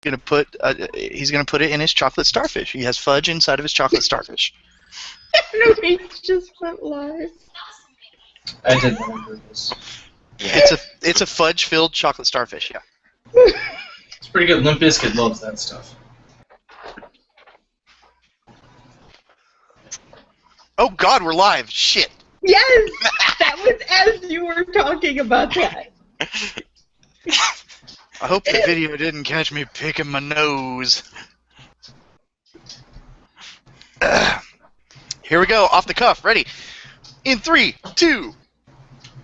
He's gonna put it in his chocolate starfish. He has fudge inside of his chocolate starfish. No, he just went live. I did that on purpose. It's a fudge-filled chocolate starfish. Yeah. It's pretty good. Limp Bizkit loves that stuff. Oh God, we're live. Shit. Yes, that was as you were talking about that. I hope the video didn't catch me picking my nose. Here we go, off the cuff, ready. In 3, 2.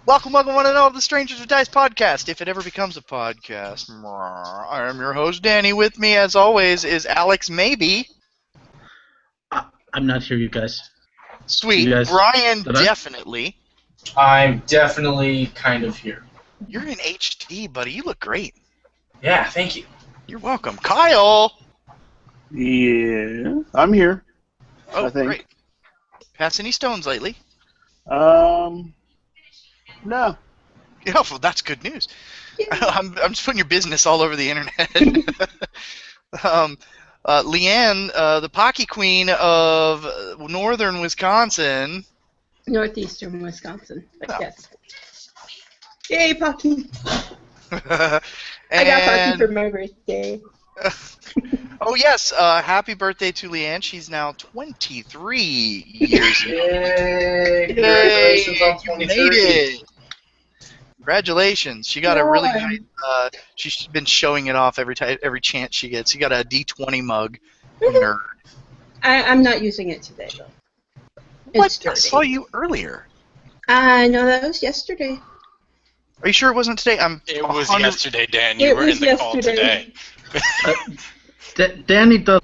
Welcome, one and all to the Strangers of Dice podcast, if it ever becomes a podcast. I am your host, Danny. With me, as always, is Alex Maybe. I'm not here, you guys. Sweet. You guys, Brian, definitely. I'm definitely kind of here. You're in HD, buddy. You look great. Yeah, thank you. You're welcome. Kyle! Yeah, I'm here. Oh, I think. great. Pass any stones lately? No. Yeah, well, that's good news. I'm just putting your business all over the internet. Leanne, the Pocky Queen of northern Wisconsin. Northeastern Wisconsin, but yes. Yay, Pocky! I got Pocky for my birthday. Oh, yes, happy birthday to Leanne. She's now 23 years old. Yay! Congratulations on 23. You made it. Congratulations. She got a really nice, she's been showing it off every chance she gets. She got a D20 mug. Nerd. I'm not using it today, though. What? I saw you earlier. No, that was yesterday. Are you sure it wasn't today? It was yesterday, Dan. You were in the call today. Danny does.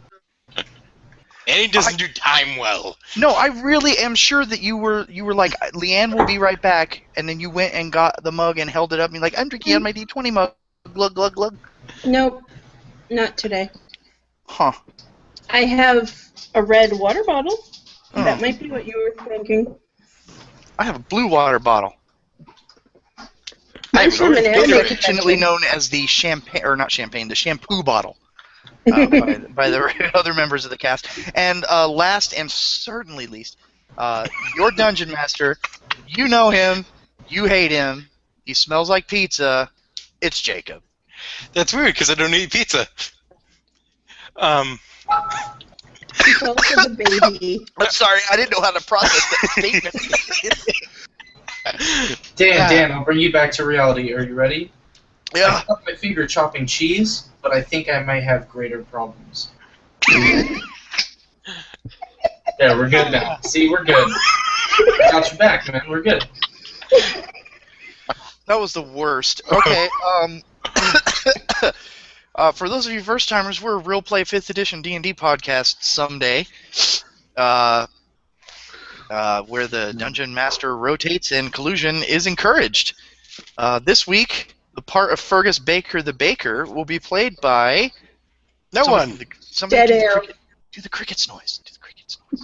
And he doesn't do time well. No, I really am sure that you were like, Leanne will be right back, and then you went and got the mug and held it up and you're like, I'm drinking out my D20 mug. Glug, glug, glug. Nope, not today. Huh. I have a red water bottle. Oh. That might be what you were thinking. I have a blue water bottle. Mine's from an affectionately known as the champagne, or not champagne, the shampoo bottle. By the other members of the cast. And last and certainly least, your Dungeon Master, you know him, you hate him, he smells like pizza, it's Jacob. That's weird, because I don't eat pizza. He's also the baby. I'm sorry, I didn't know how to process that statement. Dan, I'll bring you back to reality. Are you ready? Yeah. I cut my finger chopping cheese, but I think I might have greater problems. Yeah, we're good now. See, we're good. Got you back, man. We're good. That was the worst. Okay, for those of you first-timers, we're a Real Play 5th Edition D&D podcast someday, where the Dungeon Master rotates and collusion is encouraged. This week, the part of Fergus Baker the Baker will be played by... No one. Somebody Dead air. Do the crickets noise. Do the crickets noise.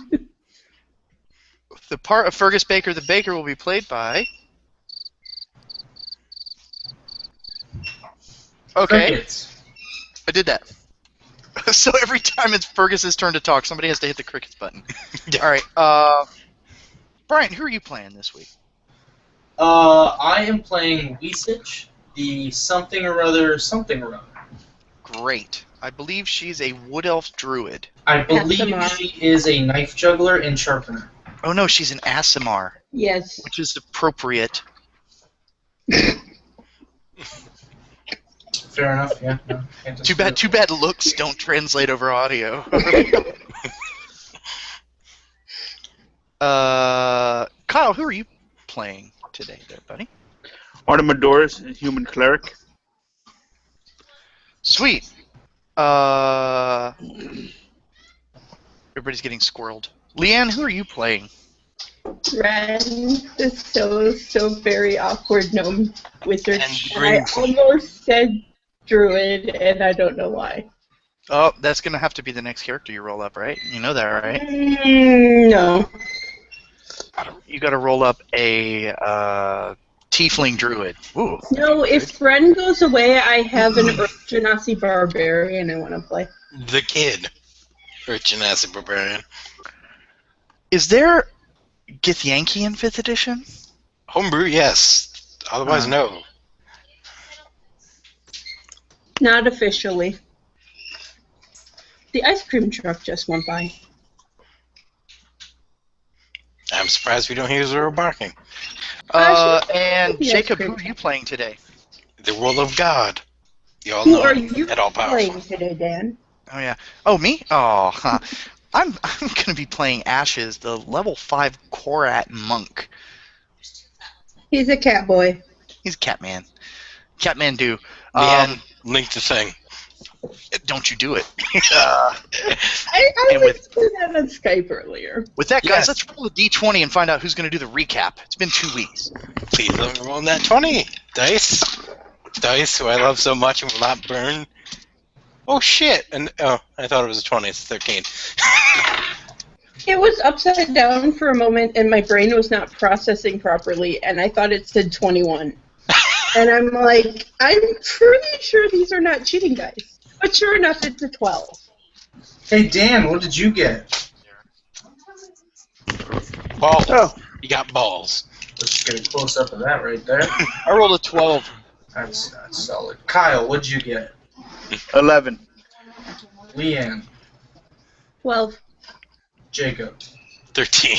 The part of Fergus Baker the Baker will be played by... Okay. Crickets. I did that. So every time it's Fergus's turn to talk, somebody has to hit the crickets button. Alright, Brian, who are you playing this week? I am playing Weesich, the something or other. Great. I believe she's a Wood Elf Druid. I believe she is a knife juggler and sharpener. Oh no, she's an Aasimar. Yes. Which is appropriate. Fair enough, yeah. No, Too bad looks don't translate over audio. Kyle, who are you playing today there, buddy? Artemadorus, a human cleric. Sweet. Everybody's getting squirreled. Leanne, who are you playing? Ren, the so very awkward gnome wizard. And I almost said druid, and I don't know why. Oh, that's going to have to be the next character you roll up, right? You know that, right? No. You got to roll up a Tiefling druid. Ooh. No, if Friend goes away, I have an Earth Genasi Barbarian I want to play. The kid. Or Genasi Barbarian. Is there Githyanki in 5th edition? Homebrew, yes. Otherwise, no. Not officially. The ice cream truck just went by. I'm surprised we don't hear Zero barking. And Yes, Jacob, great. who are you playing today? The will of God. You all Who know are him you at all playing powerful. today, Dan? Oh yeah. Oh me? Oh, huh. I'm gonna be playing Ashes, the level 5 Korat monk. He's a cat boy. He's Catman. Catman do. Leanne, link the thing. Don't you do it. I And was with- doing that on Skype earlier. With that, guys, Yes. let's roll a d20 and find out who's gonna do the recap. It's been 2 weeks. Please let me roll that 20. Dice. Dice, who I love so much and will not burn. Oh, shit. And I thought it was a 20. It's 13. It was upside down for a moment, and my brain was not processing properly, and I thought it said 21. And I'm like, I'm pretty sure these are not cheating dice. But sure enough, it's a 12. Hey, Dan, what did you get? Balls. Oh. You got balls. Let's get a close-up of that right there. I rolled a 12. That's solid. Kyle, what'd you get? 11. Leanne, 12. Jacob, 13.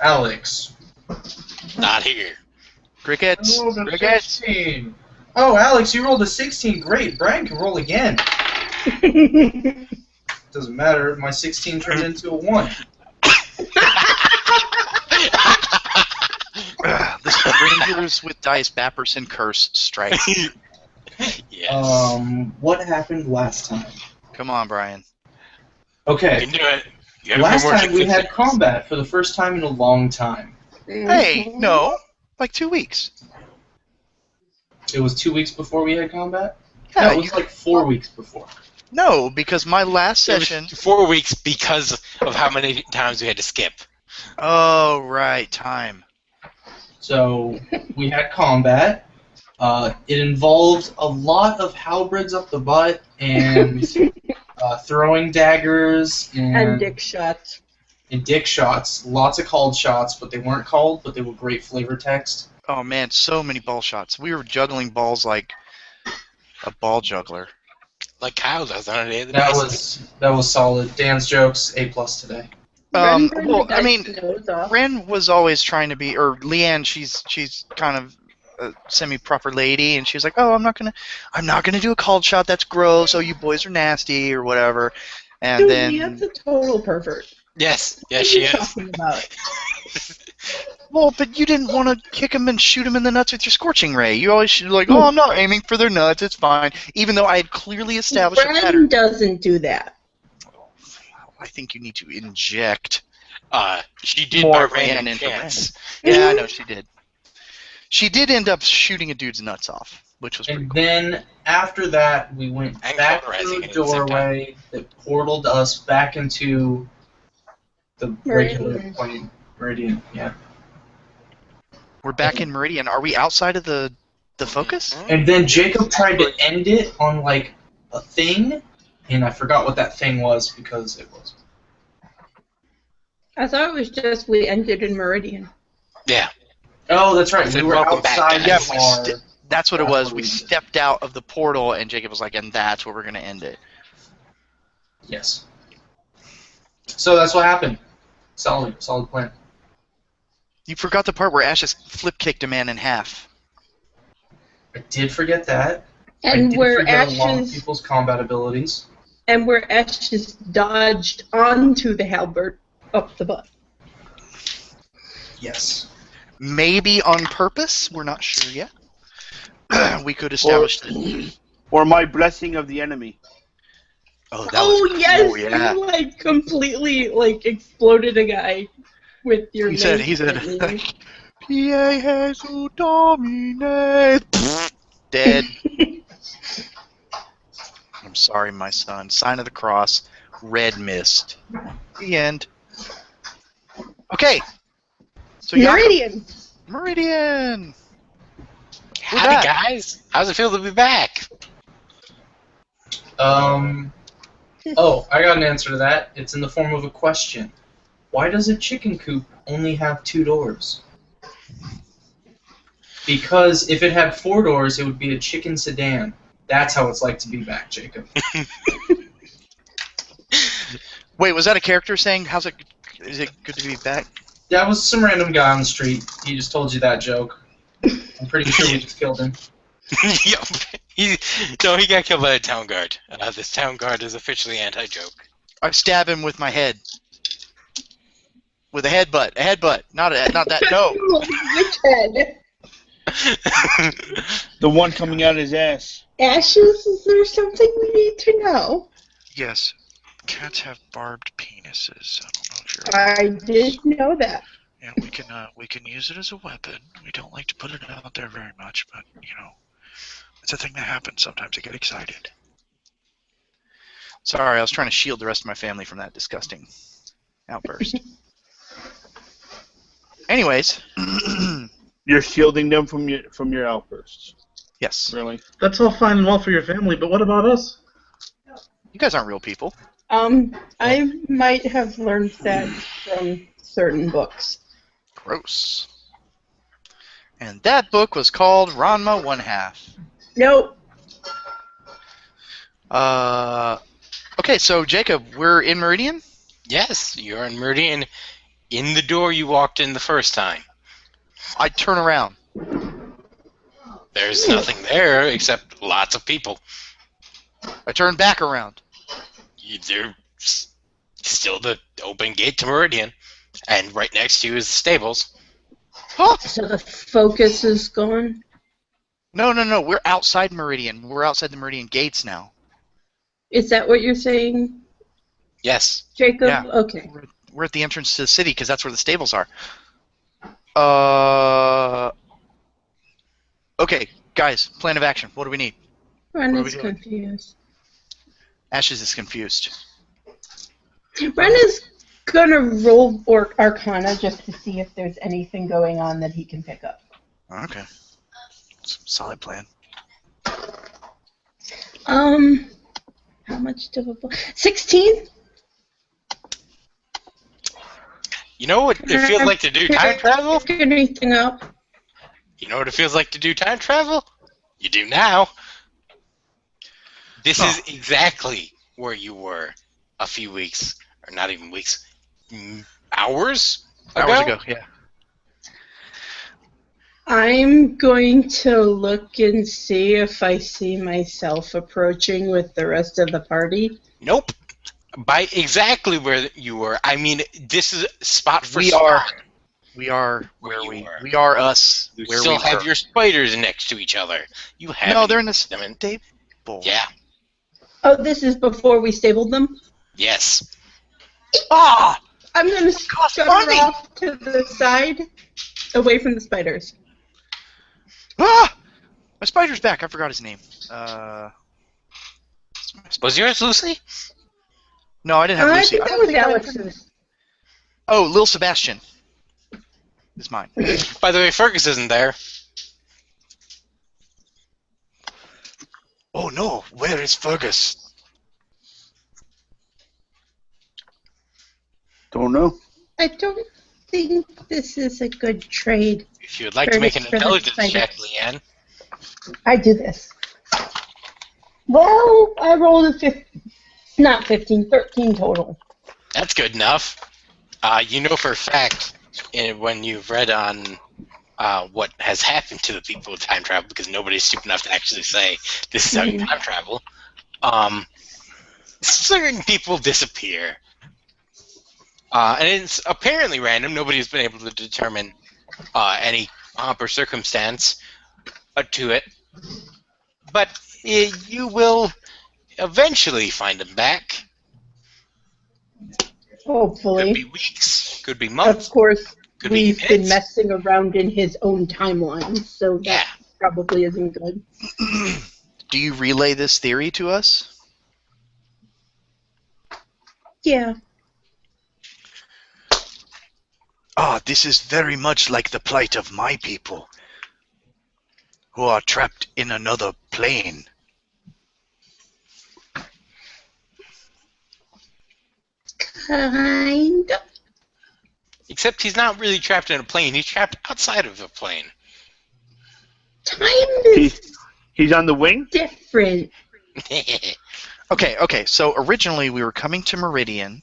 Alex. Not here. Crickets. I rolled a Crickets. 16. Oh, Alex, you rolled a 16. Great. Brian can roll again. Doesn't matter. My 16 turned into a 1. The strangers with dice, Bapperson curse strike. Yes. What happened last time? Come on, Brian. You Okay. can do it. You have Last no more time we than had 6. combat for the first time in a long time. Hey, no, like 2 weeks. It was 2 weeks before we had combat? Yeah, No, it was you- like 4 weeks before. No, because my last It was session. 4 weeks because of how many times we had to skip. Oh, right, time. So we had combat. It involved a lot of halberds up the butt and throwing daggers And dick shots. and dick shots. Lots of called shots, but they weren't called, but they were great flavor text. Oh man, so many ball shots. We were juggling balls like a ball juggler. Like Kyle does on a daily That basis. was solid. Dan's jokes, A+ today. Ren burned Well, the I mean, guy's nose off. Ren was always trying to be, or Leanne, she's kind of a semi-proper lady, and she was like, "Oh, I'm not gonna do a called shot. That's gross. Oh, you boys are nasty, or whatever." And Dude, then, Leanne's a total pervert. Yes, What yes, are she you is. talking about? well, but you didn't want to kick them and shoot them in the nuts with your scorching ray. You always should like, "Oh, I'm not aiming for their nuts. It's fine." Even though I had clearly established a Ren pattern. doesn't do that. I think you need to inject. She did More by ran random into chance. Yeah, I know she did. She did end up shooting a dude's nuts off, which was pretty And cool. then after that, we went And back cauterizing through it a at the same doorway that portaled us back into the regular Meridian. plane. Meridian, yeah. We're back in Meridian. Are we outside of the focus? And then Jacob tried to end it on like a thing, and I forgot what that thing was because it was. I thought it was just we ended in Meridian. Yeah. Oh, that's right. I said, We were "Welcome back, outside guys." the Yeah, bar. That's what it That's was. what We we did. stepped out of the portal, and Jacob was like, "And that's where we're gonna end it." Yes. So that's what happened. Solid plan. You forgot the part where Ashes flip kicked a man in half. I did forget that. I And did where forget a lot of Ashes people's combat abilities. dodged onto the halberd up the butt. Yes. Maybe on purpose. We're not sure yet. We could establish that. Or my blessing of the enemy. Oh, that Oh was cool. yes, Yeah. you like completely like exploded a guy with your. He said, name. PA has to dominate. Dead. I'm sorry, my son. Sign of the cross. Red mist. The end. Okay. So Jakob, Meridian. Meridian! We're Howdy, back. guys. How's it feel to be back? Oh, I got an answer to that. It's in the form of a question. Why does a chicken coop only have 2 doors? Because if it had 4 doors, it would be a chicken sedan. That's how it's like to be back, Jacob. Wait, was that a character saying, is it good to be back? That was some random guy on the street. He just told you that joke. I'm pretty sure we just killed him. Yup. He got killed by a town guard. This town guard is officially anti-joke. I stab him with my head. With a headbutt. A headbutt. Not that. No. Which head? The one coming out of his ass. Ashes, is there something we need to know? Yes. Cats have barbed penises. I don't know if you're aware I of this. did know that. And we can use it as a weapon. We don't like to put it out there very much, but it's a thing that happens. Sometimes I get excited. Sorry, I was trying to shield the rest of my family from that disgusting outburst. Anyways. You're shielding them from your outbursts. Yes. Really? That's all fine and well for your family, but what about us? You guys aren't real people. I might have learned that from certain books. Gross. And that book was called Ranma 1/2. Nope. Okay, so Jacob, we're in Meridian? Yes, you're in Meridian. In the door you walked in the first time. I turn around. There's nothing there except lots of people. I turn back around. There's still the open gate to Meridian, and right next to you is the stables. Huh? So the focus is gone? No. We're outside Meridian. We're outside the Meridian gates now. Is that what you're saying, Yes. Jacob? Yeah. Okay. We're at the entrance to the city because that's where the stables are. Okay, guys, plan of action. What do we need? Ren What are is we doing? confused. Ashes is confused. Ren is gonna roll Arcana just to see if there's anything going on that he can pick up. Okay. Solid plan. How much difficult? 16? You know what it feels like to do time travel? Pick anything up? You know what it feels like to do time travel? You do now. This is exactly where you were a few weeks, or not even weeks, hours ago, yeah. I'm going to look and see if I see myself approaching with the rest of the party. Nope. By exactly where you were. I mean, this is spot for We spot. are Where where you we were. we are us. You where still we have were. your spiders next to each other. You have No, they're in the them in- stable. Yeah. Oh, this is before we stabled them? Yes. Ah! I'm going to Cost scutter money! off to the side, away from the spiders. Ah! My spider's back. I forgot his name. Was yours Lucy? No, I didn't have I Lucy. think that was Alex's. Oh, Lil Sebastian is mine. By the way, Fergus isn't there. Oh no, where is Fergus? Don't know. I don't think this is a good trade. If you would like to make an Fergus for the intelligence spiders. check, Leanne. I do this. Well, I rolled a 13 total. That's good enough. You know for a fact, when you've read on what has happened to the people with time travel, because nobody's stupid enough to actually say this is how you time travel, certain people disappear. And it's apparently random. Nobody's been able to determine any pomp or circumstance to it. But you will eventually find them back. Hopefully. Could be weeks, could be months, Of course, could be we've been minutes. messing around in his own timeline, so that Yeah. probably isn't good. Do you relay this theory to us? Yeah. Ah, this is very much like the plight of my people, who are trapped in another plane. Kind of. Except he's not really trapped in a plane. He's trapped outside of a plane. Time is He's on the wing? different. Okay. So originally we were coming to Meridian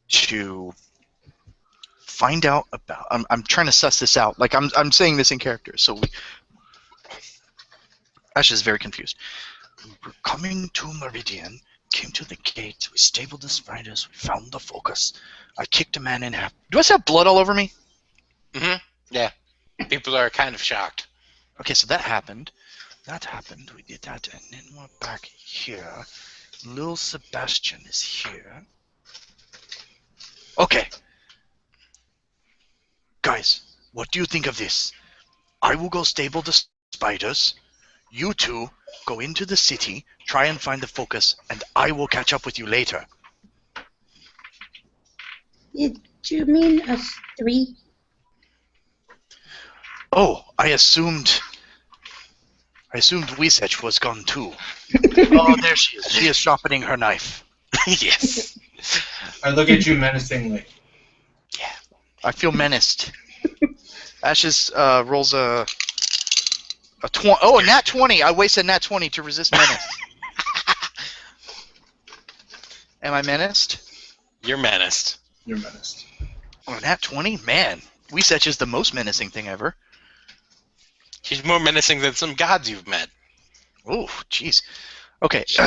to find out about. I'm trying to suss this out. Like I'm saying this in character. So Ash is very confused. We were coming to Meridian, came to the gate, we stabled the spiders, we found the focus. I kicked a man in half. Do I still have blood all over me? Yeah. People are kind of shocked. Okay, so that happened. We did that, and then we're back here. Lil Sebastian is here. Okay. Guys, what do you think of this? I will go stable the spiders. You two go into the city, try and find the focus, and I will catch up with you later. Did you mean us three? Oh, I assumed Wisech was gone too. Oh, there she is. She is sharpening her knife. Yes. I look at you menacingly. I feel menaced. Ashes rolls a 20. Oh, a nat 20. I wasted a nat 20 to resist menace. Am I menaced? You're menaced. You're menaced. Oh, nat 20? Man, Wisech is the most menacing thing ever. She's more menacing than some gods you've met. Oh, jeez. Okay. It's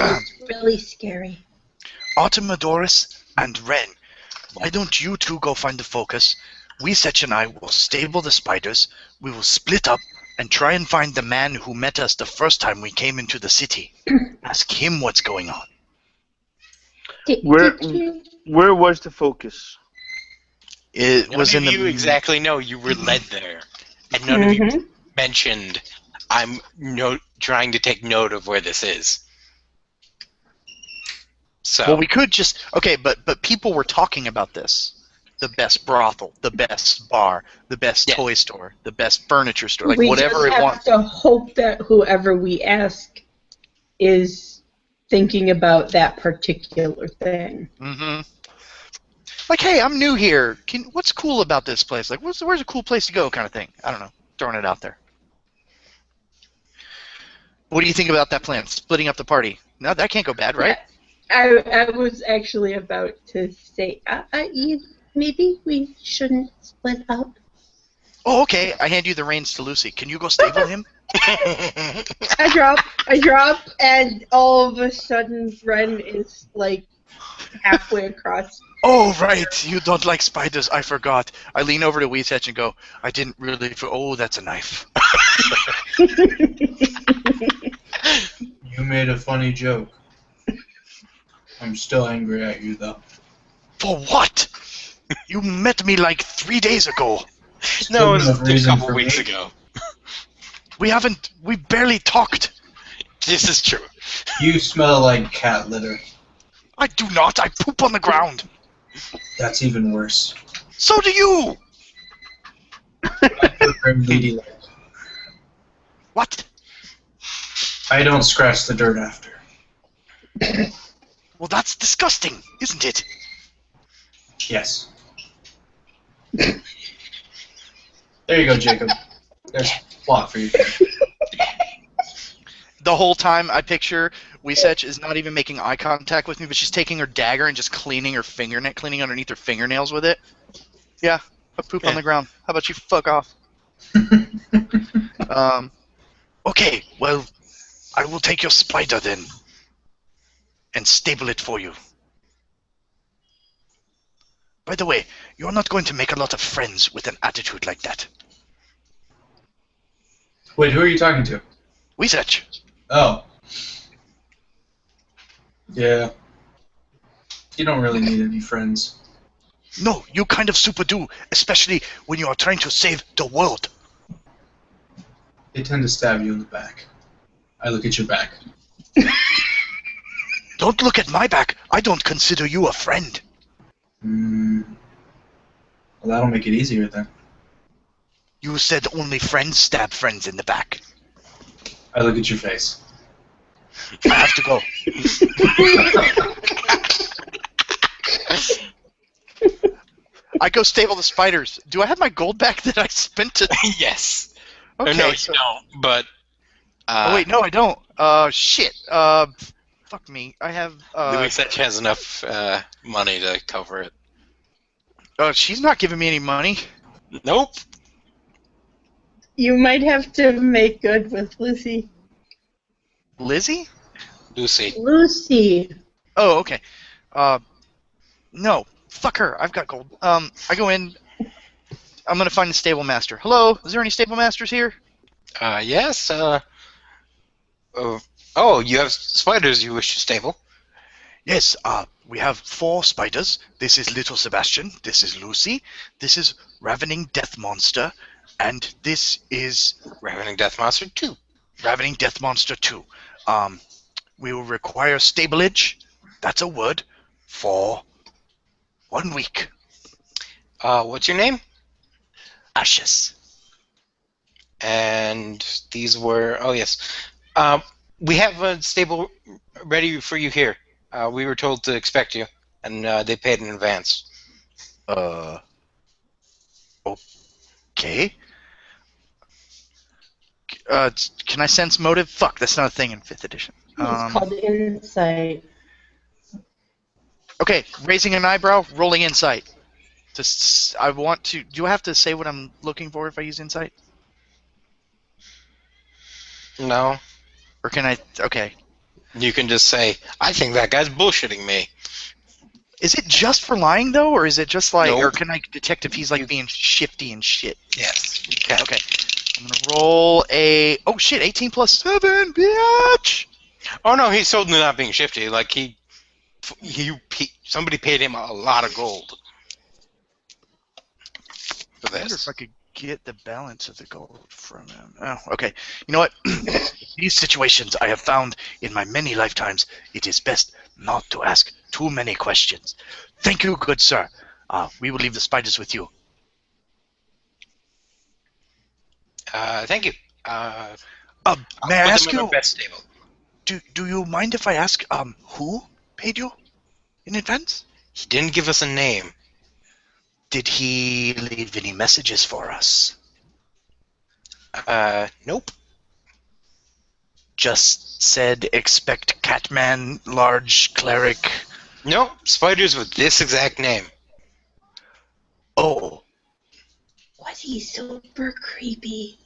really scary. Artemidorus and Ren, why don't you two go find the focus? Wisech and I will stable the spiders. We will split up and try and find the man who met us the first time we came into the city. Ask him what's going on. Where Did you? where was the focus? It None was of in the. you exactly know you were led there. And none of you mentioned, I'm trying to take note of where this is. So, Well, we could just but people were talking about this. The best brothel, the best bar, the best Yeah. toy store, the best furniture store, like we whatever just it have wants. to hope that whoever we ask is thinking about that particular thing. Mm-hmm. Like, hey, I'm new here. What's cool about this place? Like, where's a cool place to go? Kind of thing. I don't know. Throwing it out there. What do you think about that plan? Splitting up the party? No, that can't go bad, right? I was actually about to say, maybe we shouldn't split up. Oh, okay. I hand you the reins to Lucy. Can you go stable him? I drop, and all of a sudden Ren is like halfway across. Oh, right. You don't like spiders. I forgot. I lean over to Wisech and go, I didn't really... Oh, that's a knife. You made a funny joke. I'm still angry at you, though. For what? You met me like 3 days ago. no, it Still was no a reason couple for weeks me. ago. We barely talked. This is true. You smell like cat litter. I do not. I poop on the ground. That's even worse. So do you. I'm ladylike. What? I don't scratch the dirt after. Well, that's disgusting, isn't it? Yes. There you go, Jacob. There's a plot for you. The whole time I picture Wisech is not even making eye contact with me, but she's taking her dagger and just cleaning underneath her fingernails with it. Yeah, I poop on the ground. How about you fuck off? Okay, well, I will take your spider then and stable it for you. By the way, you're not going to make a lot of friends with an attitude like that. Wait, who are you talking to? Wisech. Oh. Yeah. You don't really need any friends. No, you kind of super do, especially when you are trying to save the world. They tend to stab you in the back. I look at your back. Don't look at my back. I don't consider you a friend. Well, that'll make it easier then. You said only friends stab friends in the back. I look at your face. I have to go. I go stable the spiders. Do I have my gold back that I spent to... Yes. Okay, No, you so- don't. But Oh, wait, no, I don't. Shit. Fuck me. I have, Louis Setch has enough money to cover it. she's not giving me any money. Nope. You might have to make good with Lucy. Lizzie? Lucy. Lucy. Oh, okay. No. Fuck her. I've got gold. I go in. I'm gonna find the stable master. Hello? Is there any stable masters here? Yes. Oh, you have spiders you wish to stable. Yes, we have 4 spiders. This is Little Sebastian. This is Lucy. This is Ravening Death Monster. And this is Ravening Death Monster 2. Ravening Death Monster 2. We will require stablage, that's a word, for 1 week. What's your name? Ashes. And these were... Oh, yes. We have a stable ready for you here. We were told to expect you, and they paid in advance. Okay. Can I sense motive? Fuck, that's not a thing in 5th edition. It's called insight. Okay, raising an eyebrow, rolling insight. I want to... Do I have to say what I'm looking for if I use insight? No. Or can I... Okay. You can just say, I think that guy's bullshitting me. Is it just for lying, though? Or is it just like... Nope. Or can I detect if he's, like, being shifty and shit? Yes. Okay. I'm gonna roll a... Oh, shit, 18 plus 7, bitch! Oh, no, he's totally not being shifty. Like, somebody paid him a lot of gold for I wonder this. if I could get the balance of the gold from him. Oh, okay. You know what? These situations I have found in my many lifetimes, it is best not to ask too many questions. Thank you, good sir. We will leave the spiders with you. Thank you. May I I'll ask put them in you, the best stable. do you mind if I ask, who paid you in advance? He didn't give us a name. Did he leave any messages for us? Nope. Just said, expect Catman, large cleric. Nope. Spiders with this exact name. Oh, Was he super creepy?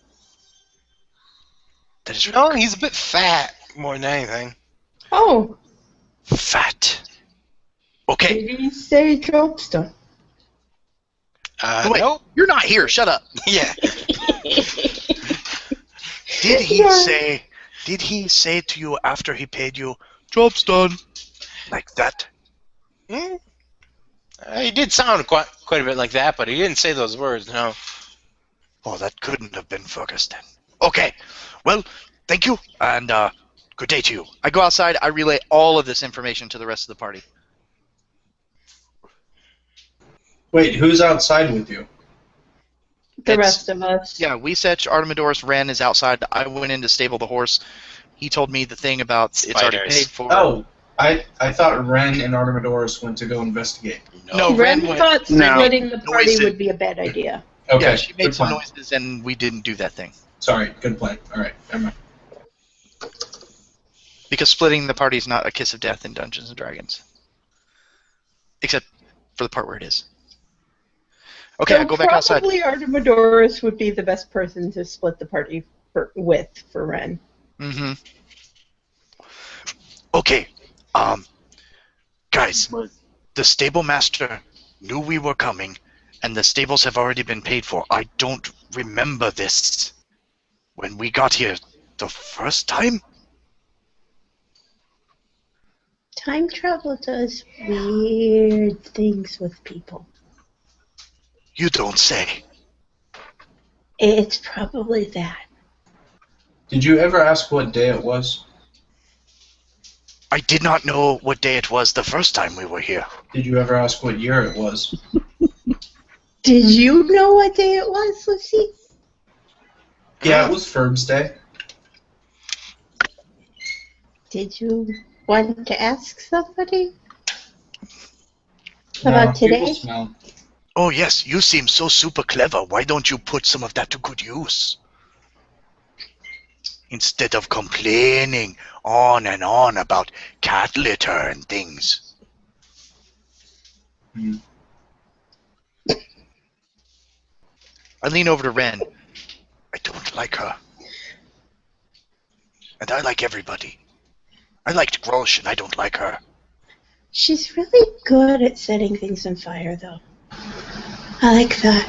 that is No, he's a bit fat more than anything. Oh, fat. Okay, did he say Jobster? wait. Nope. You're not here. Shut up. Yeah. Did he say? Did he say to you after he paid you, "Job's done," like that? Hmm? He did sound quite a bit like that, but he didn't say those words. No. Oh, that couldn't have been Fergus then. Okay. Well, thank you, and good day to you. I go outside. I relay all of this information to the rest of the party. Wait, who's outside with you? The It's- rest of us. Yeah, Wesetch, Artemidorus, Ren is outside. I went in to stable the horse. He told me the thing about it's already Spiders. paid for. Oh, I thought Ren and Artemidorus went to go investigate. No, Ren Ren went. thought No. splitting the party Noisy. would be a bad idea. Okay, Yeah, she made good some plan. noises, and we didn't do that thing. Sorry, good plan. All right, never mind. Because splitting the party is not a kiss of death in Dungeons and Dragons. Except for the part where it is. Okay, So I go back outside. Probably Artemidorus would be the best person to split the party with for Ren. Mm-hmm. Okay, guys, the stable master knew we were coming, and the stables have already been paid for. I don't remember this when we got here the first time. Time travel does weird things with people. You don't say. It's probably that. Did you ever ask what day it was? I did not know what day it was the first time we were here. Did you ever ask what year it was? Did you know what day it was, Lucy? Yeah, it was Ferb's Day. Did you want to ask somebody No, about people today? smell. Oh yes, you seem so super clever. Why don't you put some of that to good use? Instead of complaining on and on about cat litter and things. Hmm. I lean over to Ren. I don't like her. And I like everybody. I liked Grosh and I don't like her. She's really good at setting things on fire, though. I like that.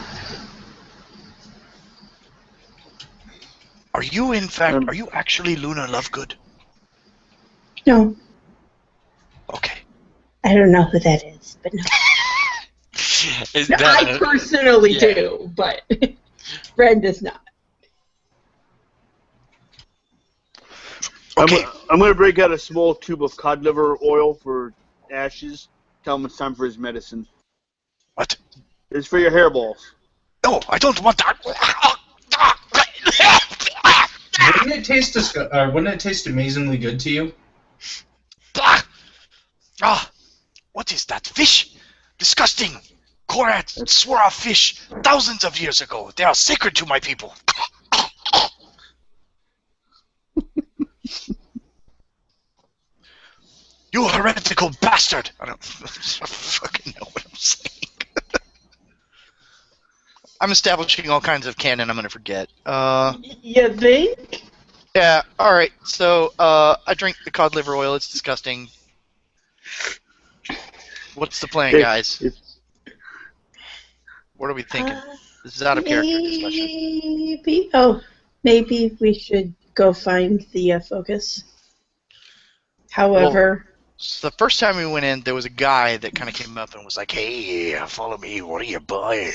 Are you in fact, are you actually Luna Lovegood? No, Okay. I don't know who that is, but no. Is No, that I personally yeah. do, but Ren does not. Okay. I'm going to break out a small tube of cod liver oil for Ashes. Tell him it's time for his medicine. What? It's for your hairballs. No, I don't want that. Wouldn't it taste amazingly good to you? What is that? Fish? Disgusting. Korat swore off fish thousands of years ago. They are sacred to my people. You heretical bastard! I don't fucking know what I'm saying. I'm establishing all kinds of canon I'm going to forget. You think? Yeah, alright. So, I drink the cod liver oil. It's disgusting. What's the plan, guys? What are we thinking? This is out of character discussion. Maybe we should go find the focus. However, So the first time we went in, there was a guy that kind of came up and was like, "Hey, follow me. What are you buying?"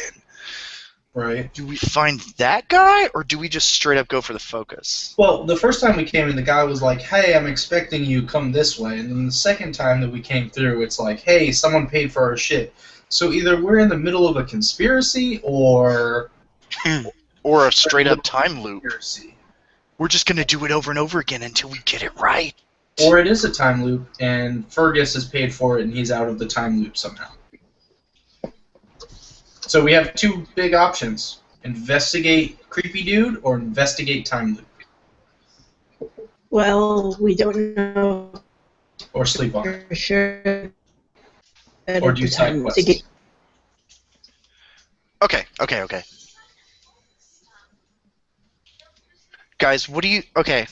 Right. Do we find that guy, or do we just straight up go for the focus? Well, the first time we came in, the guy was like, "Hey, I'm expecting you. Come this way." And then the second time that we came through, it's like, "Hey, someone paid for our shit." So either we're in the middle of a conspiracy, or Or a straight up time loop. conspiracy. We're just gonna do it over and over again until we get it right. Or it is a time loop, and Fergus has paid for it, and he's out of the time loop somehow. So we have two big options. Investigate creepy dude, or investigate time loop. well, we don't know Or sleepwalk. for sure. Or do side quests. Okay. Guys, what do you... Okay.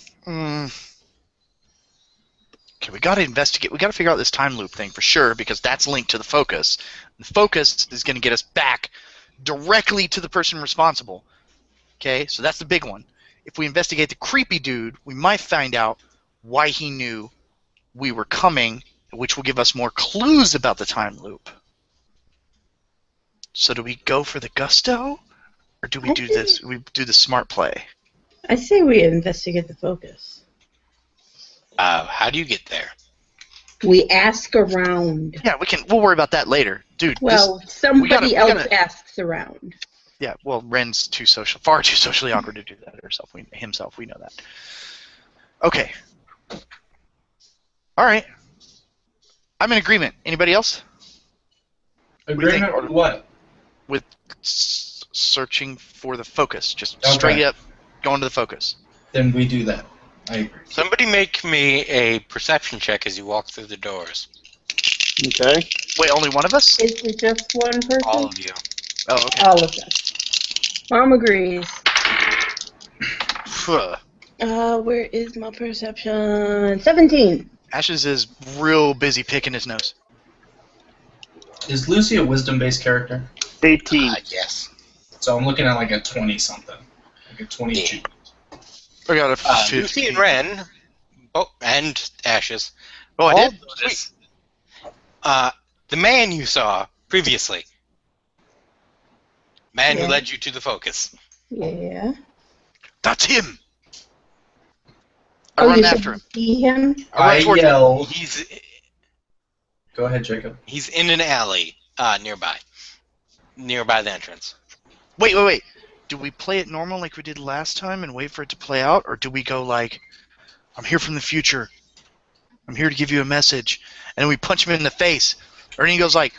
Okay, we gotta investigate. We gotta figure out this time loop thing for sure, because that's linked to the focus. The focus is gonna get us back directly to the person responsible. Okay, so that's the big one. If we investigate the creepy dude, we might find out why he knew we were coming, which will give us more clues about the time loop. So do we go for the gusto? Or do we do this? We do the smart play? I say we investigate the focus. How do you get there? We ask around. Yeah, we'll worry about that later. Dude, Well, somebody else asks around. yeah, well, Ren's far too socially awkward to do that himself. We know that. Okay. All right. I'm in agreement. Anybody else? Agreement with what? With searching for the focus. Just Okay. straight up going to the focus. Then we do that. I agree. Somebody make me a perception check as you walk through the doors. Okay. Wait, only one of us? Is it just one person? All of you. Oh, okay. All of us. Mom agrees. Where is my perception? 17. Ashes is real busy picking his nose. Is Lucy a wisdom-based character? 18. Yes. So I'm looking at like a 20-something. Like a 22. I got a 15. Lucy and Ren, and Ashes. Oh, I all did? notice, the man you saw previously. Man who Yeah. led you to the focus. Yeah. That's him! I run after him. See him? I towards yell. He's Go ahead, Jacob. in an alley nearby. nearby the entrance. Wait. Do we play it normal like we did last time and wait for it to play out, or do we go like, I'm here from the future, I'm here to give you a message, and then we punch him in the face, or then he goes like,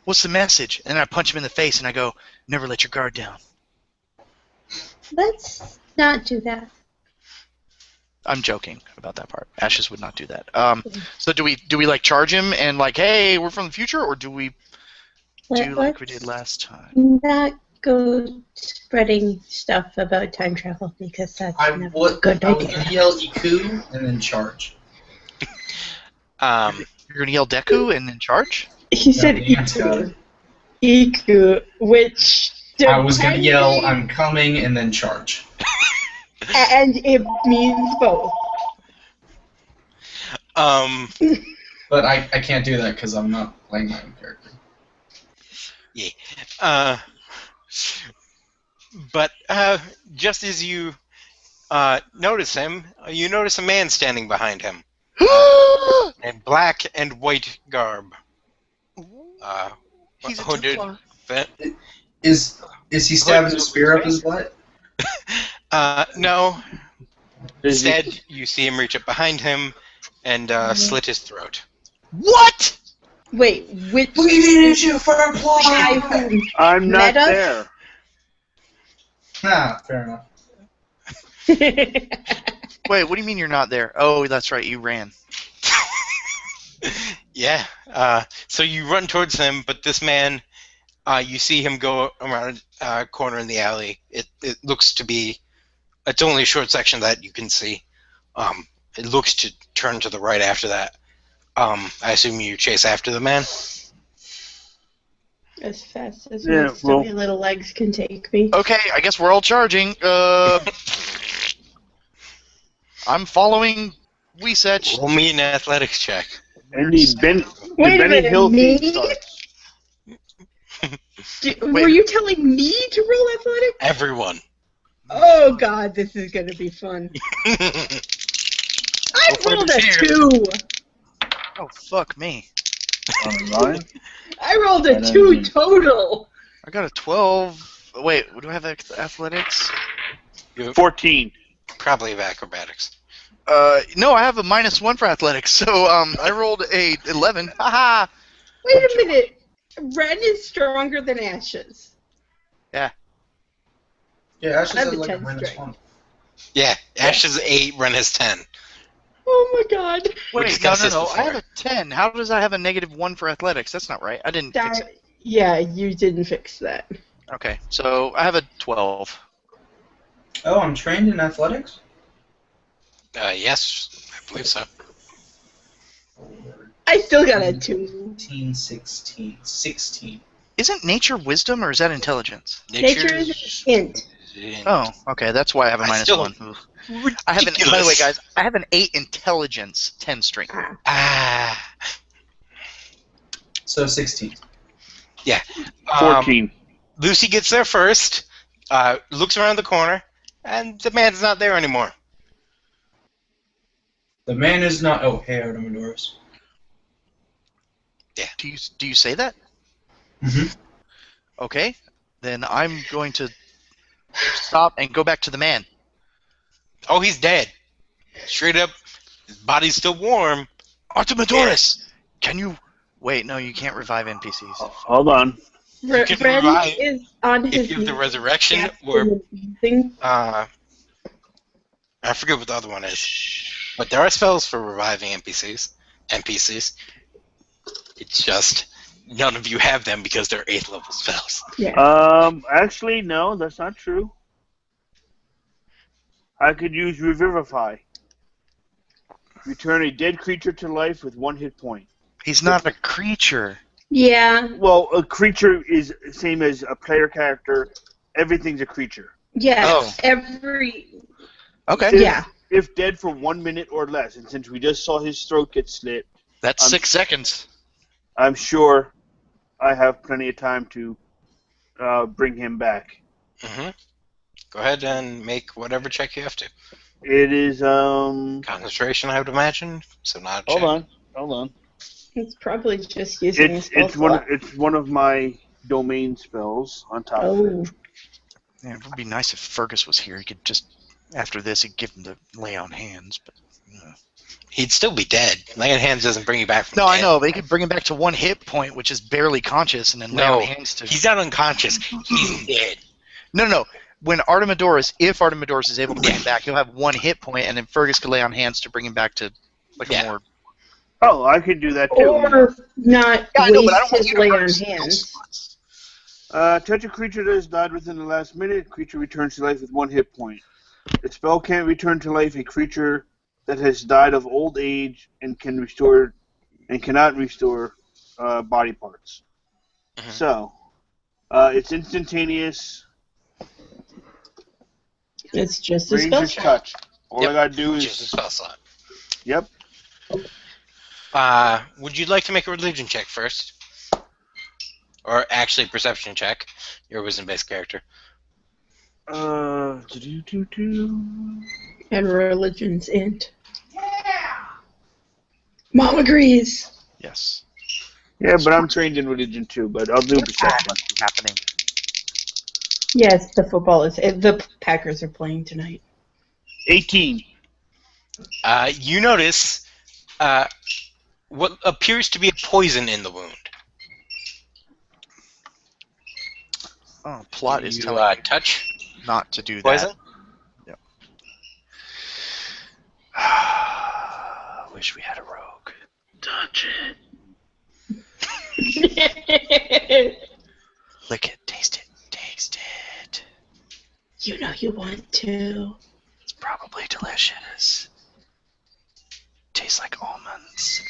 what's the message? And then I punch him in the face and I go, never let your guard down. Let's not do that. I'm joking about that part. Ashes would not do that. So do we like charge him and like, hey, we're from the future, or do we do like we did last time? Not go spreading stuff about time travel because that's I never was a good going idea. to yell Iku and then charge. You're gonna yell Deku and then charge? He said the ants got Iku. it. Iku, which I was going to yell, depending- I'm coming, and then charge. and it means both. But I can't do that because I'm not playing my own character. But just as you notice him, you notice a man standing behind him. In black and white garb. He's a hooded. Templar. Is he stabbing a spear up his butt? No. Is he- Instead, you see him reach up behind him and slit his throat. What? Wait, which We needed you for a guy plot! who I'm not Met us? there. Nah, fair enough. Wait, what do you mean you're not there? Oh, that's right, you ran. Yeah. So you run towards him, but this man, you see him go around a corner in the alley. It looks to be, it's only a short section that you can see. It looks to turn to the right after that. I assume you chase after the man. as fast as Yeah, my stubby little legs can take me. Okay, I guess we're all charging. I'm following Weesech. Roll me an athletics check. And the Wait a Benny minute, Hill me? theme starts. Were you telling me to roll athletics? Everyone. Oh god, this is gonna be fun. I rolled a 2. Oh, fuck me. Online? I rolled a 2 total. I got a 12. Wait, do I have athletics? 14. Probably have acrobatics. No, I have a -1 for athletics, so I rolled a 11. Haha! Wait a minute. Ren is stronger than Ashes. Yeah, Ashes I have has a like a 10 minus strength. 1. Yeah, Ash is 8, Ren is 10. Oh my god. We Wait, discussed this no. before. I have a 10. How does I have a -1 for athletics? That's not right. I didn't fix it. Yeah, you didn't fix that. Okay, so I have a 12. Oh, I'm trained in athletics? Yes, I believe so. I still got a 2. 15, 16, 16. Isn't nature wisdom or is that intelligence? Nature is a hint. Oh, okay, that's why I have a I still- -1. Ugh. I have an. By the way, guys, I have an 8 intelligence, 10 strength. Ah. So 16. 14. Lucy gets there first, looks around the corner, and the man's not there anymore. The man is not. Oh, hey, Artemis. Do you say that? Mm-hmm. Okay, then I'm going to stop and go back to the man. Oh, he's dead. Straight up, his body's still warm. Artemidorus, can you? Wait, no, you can't revive NPCs. Hold on. You can Ren revive is on his If you have the knees, resurrection, gasping or and breathing. I forget what the other one is. But there are spells for reviving NPCs. It's just none of you have them because they're 8th level spells. Yeah. Actually, no, that's not true. I could use Revivify. Return a dead creature to life with 1 hit point. He's not a creature. Yeah. Well, a creature is the same as a player character. Everything's a creature. Yes. Oh. Every. Okay, Yeah. If dead for 1 minute or less, and since we just saw his throat get slit, that's 6 seconds. I'm sure I have plenty of time to bring him back. Mm-hmm. Go ahead and make whatever check you have to. It is Concentration, I would imagine. So not a check. Hold on. It's probably just using It's spell it's slot. one of my domain spells on top of Oh. it. Man, it would be nice if Fergus was here. He could just, after this, he'd give him the lay on hands. But He'd still be dead. Lay on hands doesn't bring you back from no, dead. I know. But he could bring him back to 1 hit point, which is barely conscious, and then lay No, on hands to. he's not unconscious. He's dead. No. When if Artemidorus is able to bring him back, he'll have 1 hit point, and then Fergus could lay on hands to bring him back to like Yeah. a more. Oh, I could do that too. Or not Yeah, I know, but I waste don't want his you to lay on hurt hands. Touch a creature that has died within the last minute. Creature returns to life with 1 hit point. The spell can't return to life a creature that has died of old age and cannot restore body parts. Mhm. So, it's instantaneous. It's just a spell Ranger's slot. touch. All Yep. I gotta do Just a is. spell slot. Yep. Would you like to make a religion check first? Or actually, perception check. You're a wisdom-based character. And religion's int. Mom agrees. Yes. Yeah, but I'm trained in religion too. But I'll do perception. What's happening? Yes, the Packers are playing tonight. 18. You notice what appears to be a poison in the wound. Oh, plot is you telling me touch not to do poison. that. Wish we had a rogue. Touch it. Lick it, taste it, taste it. You know you want to. It's probably delicious. Tastes like almonds.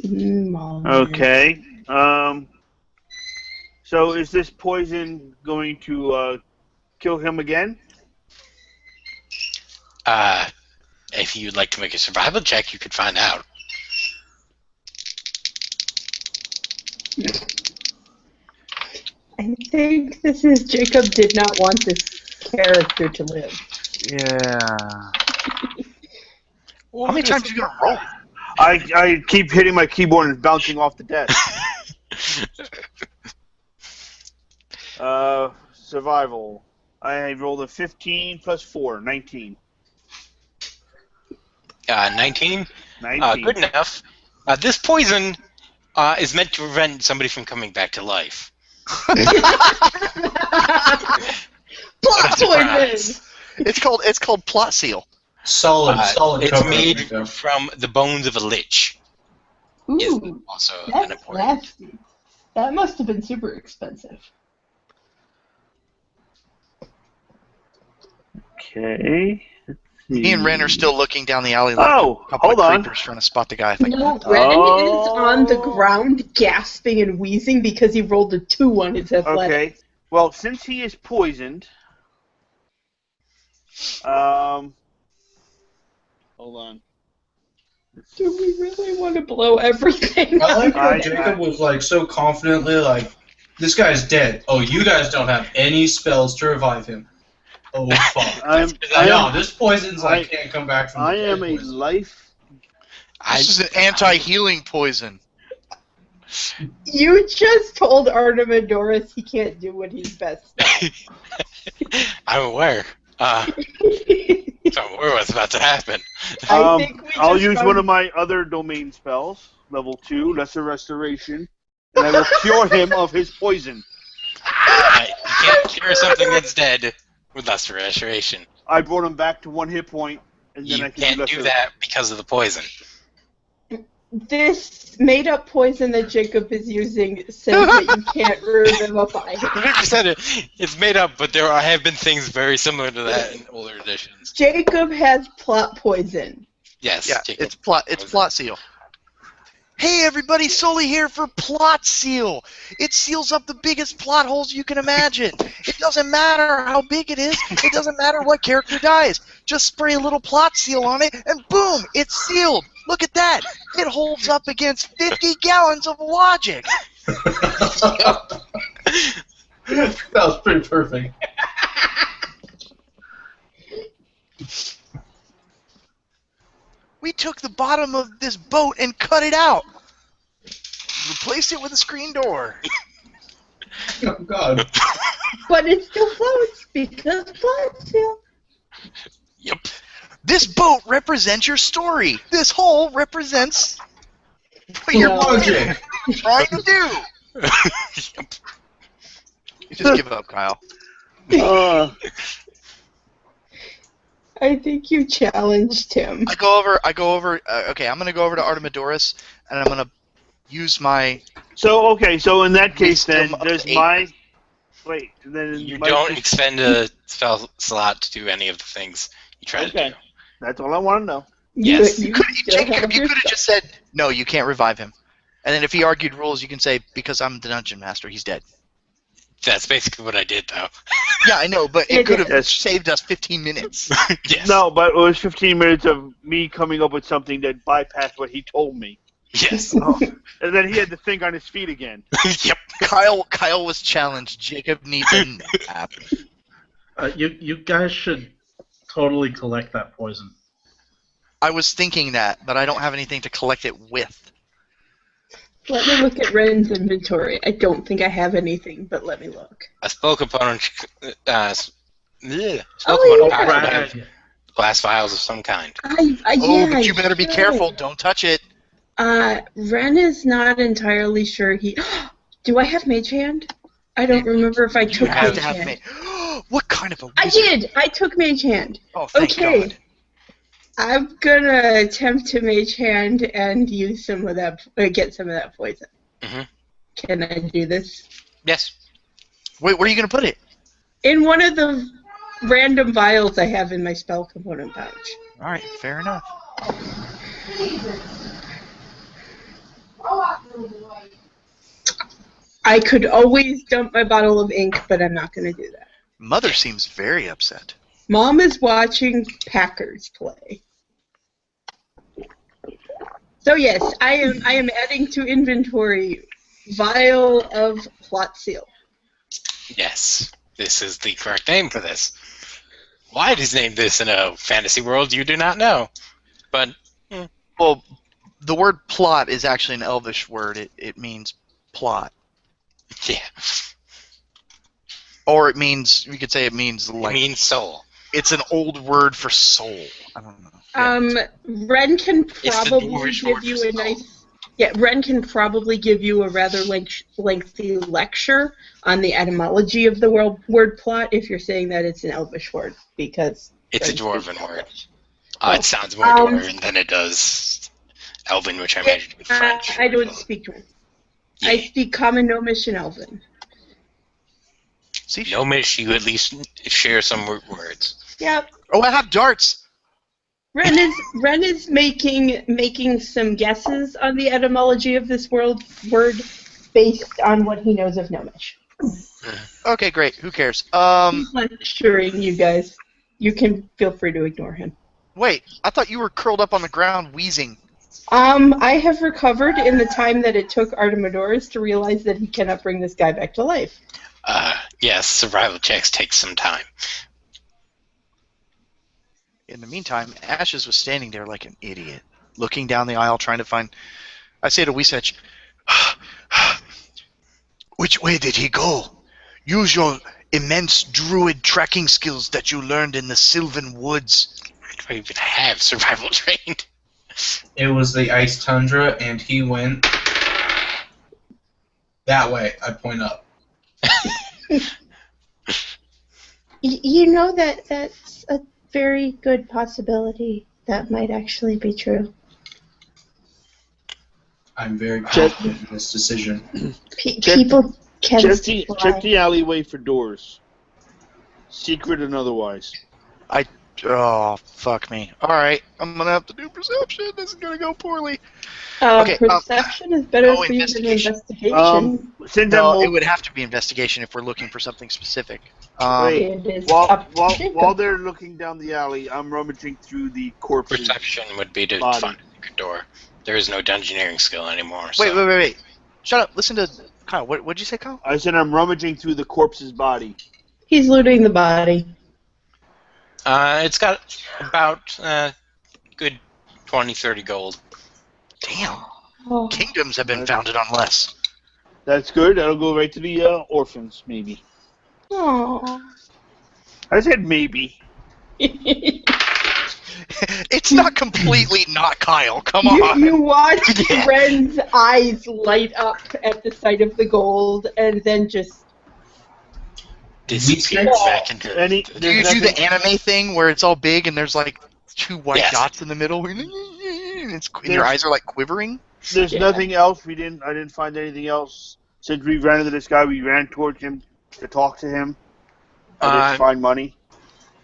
Mom. Okay. So is this poison going to kill him again? If you'd like to make a survival check, you could find out. I think this is Jacob did not want this character to live. Yeah. How many times are you gonna roll? I keep hitting my keyboard and bouncing off the desk. Survival. I rolled a 15 plus 4, 19. 19? 19. Good enough. This poison is meant to prevent somebody from coming back to life. Plot surprise. poison! It's called plot seal. Solid It's cover. made Jacob. from the bones of a lich. Is Ooh, also an that's important. nasty. That must have been super expensive. Okay. Me and Ren are still looking down the alley like Oh, a couple hold of on. creepers trying to spot the guy. Like, No, Ren Oh. is on the ground gasping and wheezing because he rolled a 2 on his athletic. Okay. Well, since he is poisoned, hold on. Do we really want to blow everything I like how I- Jacob was like so confidently like, this guy's dead. Oh, you guys don't have any spells to revive him. Oh fuck. No, this poison's like can't come back from the I dead am a poison. life. this is an anti-healing poison. You just told Artemidorus he can't do what he's best at. I'm aware. I'm aware what's about to happen. I think we I'll just use found- one of my other domain spells, level 2, Lesser Restoration, and I will cure him of his poison. You can't cure something that's dead with lesser restoration. I brought him back to 1 hit point, and then You I can can't lesser. do that because of the poison. This made-up poison that Jacob is using says that you can't revivify him. I said it. It's made up, but there have been things very similar to that in older editions. Jacob has plot poison. Yes. Yeah, Jacob. it's plot seal. Hey everybody, Sully here for Plot Seal. It seals up the biggest plot holes you can imagine. It doesn't matter how big it is. It doesn't matter what character dies. Just spray a little Plot Seal on it, and boom, it's sealed. Look at that. It holds up against 50 gallons of logic. That was pretty perfect. We took the bottom of this boat and cut it out. Replaced it with a screen door. Oh God. But it still floats because floats still. Yep. This boat represents your story. This hole represents what you're No. Logic. trying to do. You just give up, Kyle. I think you challenged him. I go over. Okay, I'm gonna go over to Artemidorus, and I'm gonna use my. So in that case, then Wisdom of does 8. my wait? Then You my- don't expend a spell slot to do any of the things you try to Okay. do. That's all I want to know. Yes. You Jacob, have you your could have just said no. You can't revive him. And then if he argued rules, you can say because I'm the dungeon master, he's dead. That's basically what I did, though. Yeah, I know, but it could have Yes. saved us 15 minutes. Yes. No, but it was 15 minutes of me coming up with something that bypassed what he told me, Yes. and then he had to think on his feet again. Yep. Kyle was challenged. Jacob needs a nap. You guys should totally collect that poison. I was thinking that, but I don't have anything to collect it with. Let me look at Ren's inventory. I don't think I have anything, but let me look. A spell component. Spell Oh, component yeah. has to have glass vials of some kind. Oh, Oh, but you better be careful. Don't touch it. Ren is not entirely sure he. Do I have Mage Hand? I don't remember if I You took have Mage to have Hand. me. What kind of a I wizard? did. I took Mage Hand. Oh, thank Okay. God. I'm gonna attempt to Mage Hand and use some of that. Get some of that poison. Mhm. Can I do this? Yes. Wait, where are you going to put it? In one of the random vials I have in my spell component pouch. All right, fair enough. I could always dump my bottle of ink, but I'm not gonna do that. Mother seems very upset. Mom is watching Packers play. So yes, I am adding to inventory vial of plot seal. Yes. This is the correct name for this. Why it is named this in a fantasy world, you do not know. But, Well, the word plot is actually an Elvish word. It means plot. yeah. Or it means, you could say it means It like, means soul. it's an old word for soul. I don't know. Yeah. Ren can It's the probably Dwarvish give word you for a soul. nice. Yeah, Ren can probably give you a rather lengthy lecture on the etymology of the word plot if you're saying that it's an Elvish word, because It's a Ren speaks dwarven word. Elvish. It sounds more dwarven than it does elven, which I imagine to be French. I don't speak Dwarven. I Yeah. speak Common, Gnomish, and Elven. See, Gnomish, you at least share some words. Yep. oh, I have darts. Ren is making some guesses on the etymology of this word based on what he knows of Gnomish. Okay, great. Who cares? He's lecturing you guys. You can feel free to ignore him. Wait. I thought you were curled up on the ground wheezing. I have recovered in the time that it took Artemidorus to realize that he cannot bring this guy back to life. Yes, survival checks take some time. In the meantime, Ashes was standing there like an idiot, looking down the aisle, trying to find. I say to Weesech, "Which way did he go? Use your immense druid tracking skills that you learned in the Sylvan Woods." I don't even have survival trained. It was the ice tundra, and he went that way. I point up. You know that's a very good possibility. That might actually be true. I'm very confident in this decision. People can Check the alleyway for doors, secret and otherwise. Oh, fuck me. All right, I'm gonna have to do perception. This is gonna go poorly. Okay, perception is better for you than investigation. investigation. Since No, I'm it would have to be investigation if we're looking for something specific. Wait. It is while, up to while, Jacob. while they're looking down the alley, I'm rummaging through the corpses. Perception would be to Body. find a secret door. There is no dungeoneering skill anymore. So. Wait. Shut up. Listen to Kyle. What'd you say, Kyle? I said I'm rummaging through the corpse's body. He's looting the body. It's got about good 20, 30 gold. Damn. Oh. Kingdoms have been founded on less. That's good. That'll go right to the orphans, maybe. Aww. I said maybe. It's not completely not Kyle. Come on. You watch Ren's eyes light up at the sight of the gold, and then just Disappear back into. Do you do the anime thing where it's all big and there's like 2 white Yes. dots in the middle? And your eyes are like quivering. There's Yeah. nothing else. I didn't find anything else. Since we ran into this guy, we ran towards him to talk to him. I didn't find money.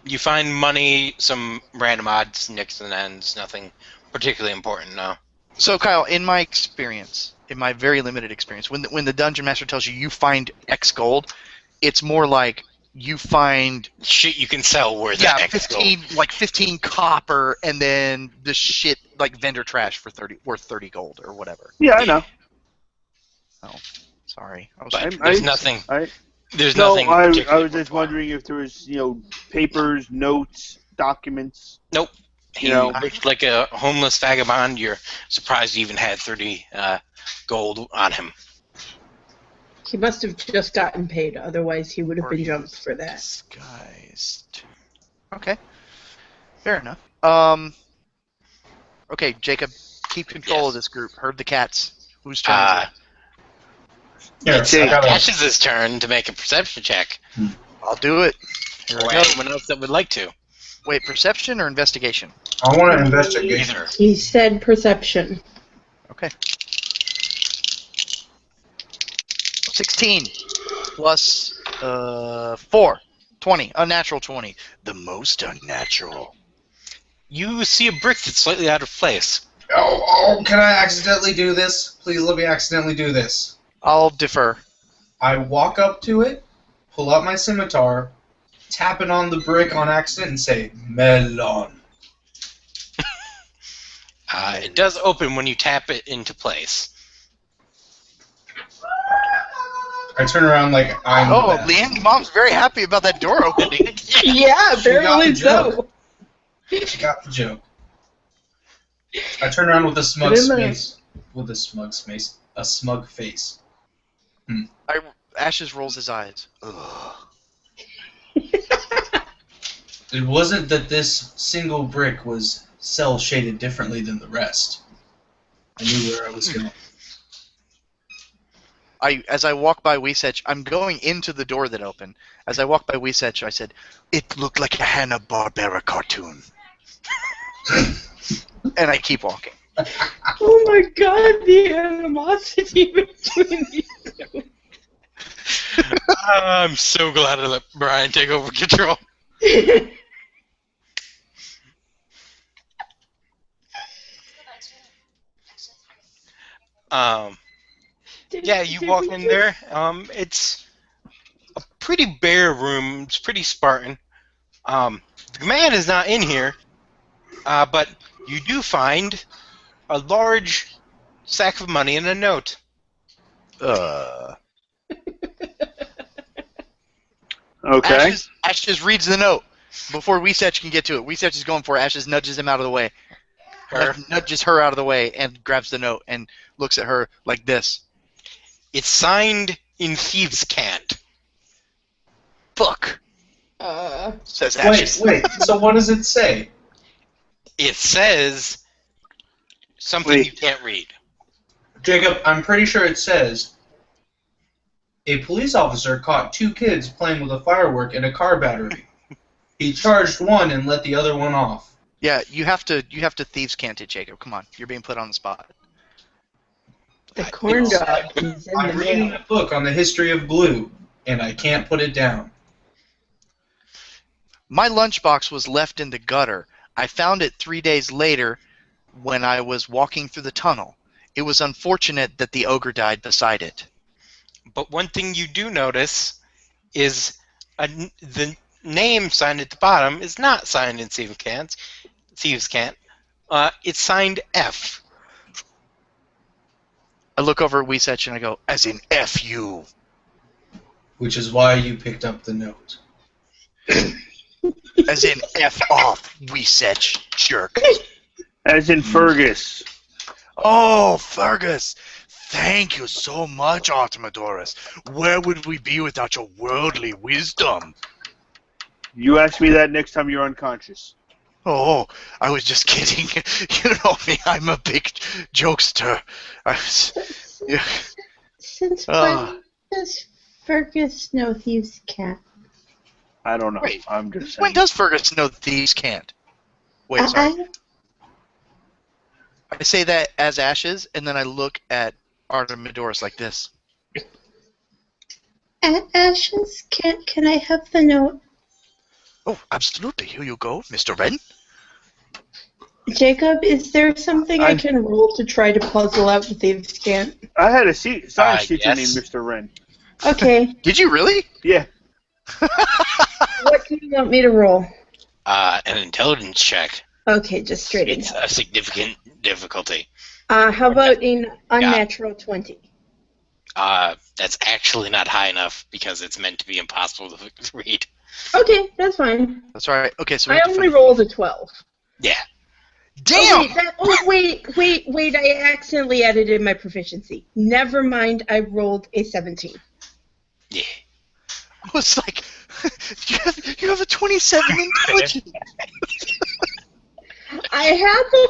You find money, some random odds, nicks and ends, nothing particularly important, no. So Kyle, in my experience, in my very limited experience, when the dungeon master tells you find X gold, it's more like you find Shit you can sell worth yeah, X gold. 15 copper, and then the shit like vendor trash for worth 30 gold or whatever. Yeah, I know. Sorry, I was But there's nothing. There's No, nothing. I particularly was just worthwhile. wondering if there was, papers, notes, documents. He you know. looked like a homeless vagabond. You're surprised he even had 30 gold on him. he must have just gotten paid. Otherwise, he would have been jumped for that. disguised. Okay, fair enough. Okay, Jacob, keep control Yes. of this group. Herd the cats. Whose turn is it? Here, Let's see. I got a- Ashes' turn to make a perception check. I'll do it. Here we Or go. anyone else that would like to. Wait, perception or investigation? I want to investigate. Either. He said perception. Okay. 16 plus 4. 20. Unnatural 20. The most unnatural. You see a brick that's slightly out of place. Oh, can I accidentally do this? Please let me accidentally do this. I'll defer. I walk up to it, pull out my scimitar, tap it on the brick on accident, and say, melon. It does open when you tap it into place. I turn around like I'm Oh, the best. Leanne's mom's very happy about that door opening. Yeah, apparently She got the so. She got the joke. I turn around with a smug Good enough. face. With a smug face. Ashes rolls his eyes. Ugh. It wasn't that this single brick was cell shaded differently than the rest. I knew where I was going. As I walk by Weesech, I'm going into the door that opened. As I walk by Weesech, I said, "It looked like a Hanna-Barbera cartoon." And I keep walking. Oh my god, the animosity between these two. I'm so glad I let Brian take over control. Yeah, you walk in there. It's a pretty bare room. It's pretty Spartan. The man is not in here, but you do find a large sack of money and a note. Okay. Ashes reads the note before Weesech can get to it. Weesech is going for it. Ashes nudges him out of the way. Her. Nudges her out of the way and grabs the note and looks at her like this. It's signed in thieves' cant. Fuck, says Ashes. Wait, so what does it say? It says something Wait. you can't read. Jacob, I'm pretty sure it says, a police officer caught 2 kids playing with a firework in a car battery. He charged one and let the other one off. Yeah, you have to thieves cant it, Jacob. Come on, you're being put on the spot. The corn dog is in the I'm reading mail. a book on the history of glue, and I can't put it down. My lunchbox was left in the gutter. I found it 3 days later when I was walking through the tunnel. It was unfortunate that the ogre died beside it. But one thing you do notice is the name signed at the bottom is not signed in thieves' cant. It's signed F. I look over at Weesech and I go, as in F you. Which is why you picked up the note. As in F off, Weesech, jerk. As in Fergus. Oh, Fergus! Thank you so much, Artemidorus. Where would we be without your worldly wisdom? You ask me that next time you're unconscious. Oh, I was just kidding. You know me, I'm a big jokester. I was, yeah. Since Ah. when does Fergus know Thieves' Cat? I don't know. Wait, I'm just When saying. does Fergus know thieves can't? Wait, sorry. I say that as Ashes, and then I look at Artemidorus like this. Ashes, can I have the note? Oh, absolutely. Here you go, Mr. Wren. Jacob, is there something I can roll to try to puzzle out the Thieves' Cat? I had a science teacher yes. named Mr. Wren. Okay, Did you really? Yeah. what do you want me to roll? An intelligence check. Okay, just straight in. It's a significant difficulty. How about an unnatural 20? That's actually not high enough because it's meant to be impossible to read. Okay, that's fine. That's all right. Okay, so we I have to only find- rolled a 12. Yeah. Damn! Wait, I accidentally added in my proficiency. Never mind, I rolled a 17. Yeah. I was like, you have a 27 intelligence. I have a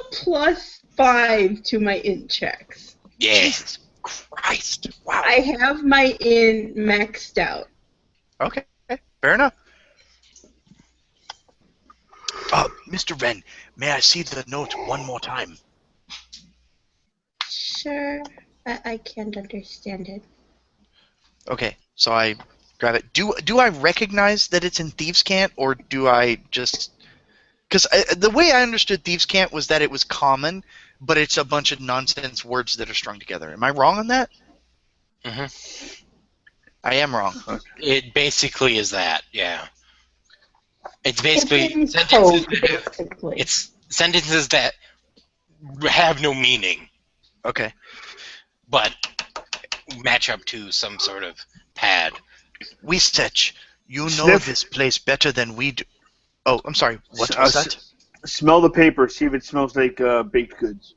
+5 to my int checks. Yeah. Jesus Christ! Wow. I have my int maxed out. Okay, fair enough. Mr. Wren, may I see the note one more time? Sure, I can't understand it. Okay, so I grab it. Do I recognize that it's in Thieves' Cant, or do I just... Because the way I understood Thieves' Cant was that it was common, but it's a bunch of nonsense words that are strung together. Am I wrong on that? Mm-hmm. I am wrong. It basically is that, yeah. It's basically It's in sentences, code, basically. it's sentences that have no meaning, Okay. but match up to some sort of pad. Wisech, you know Sniff. this place better than we do. Oh, I'm sorry. What Uh, was that? Smell the paper. See if it smells like baked goods.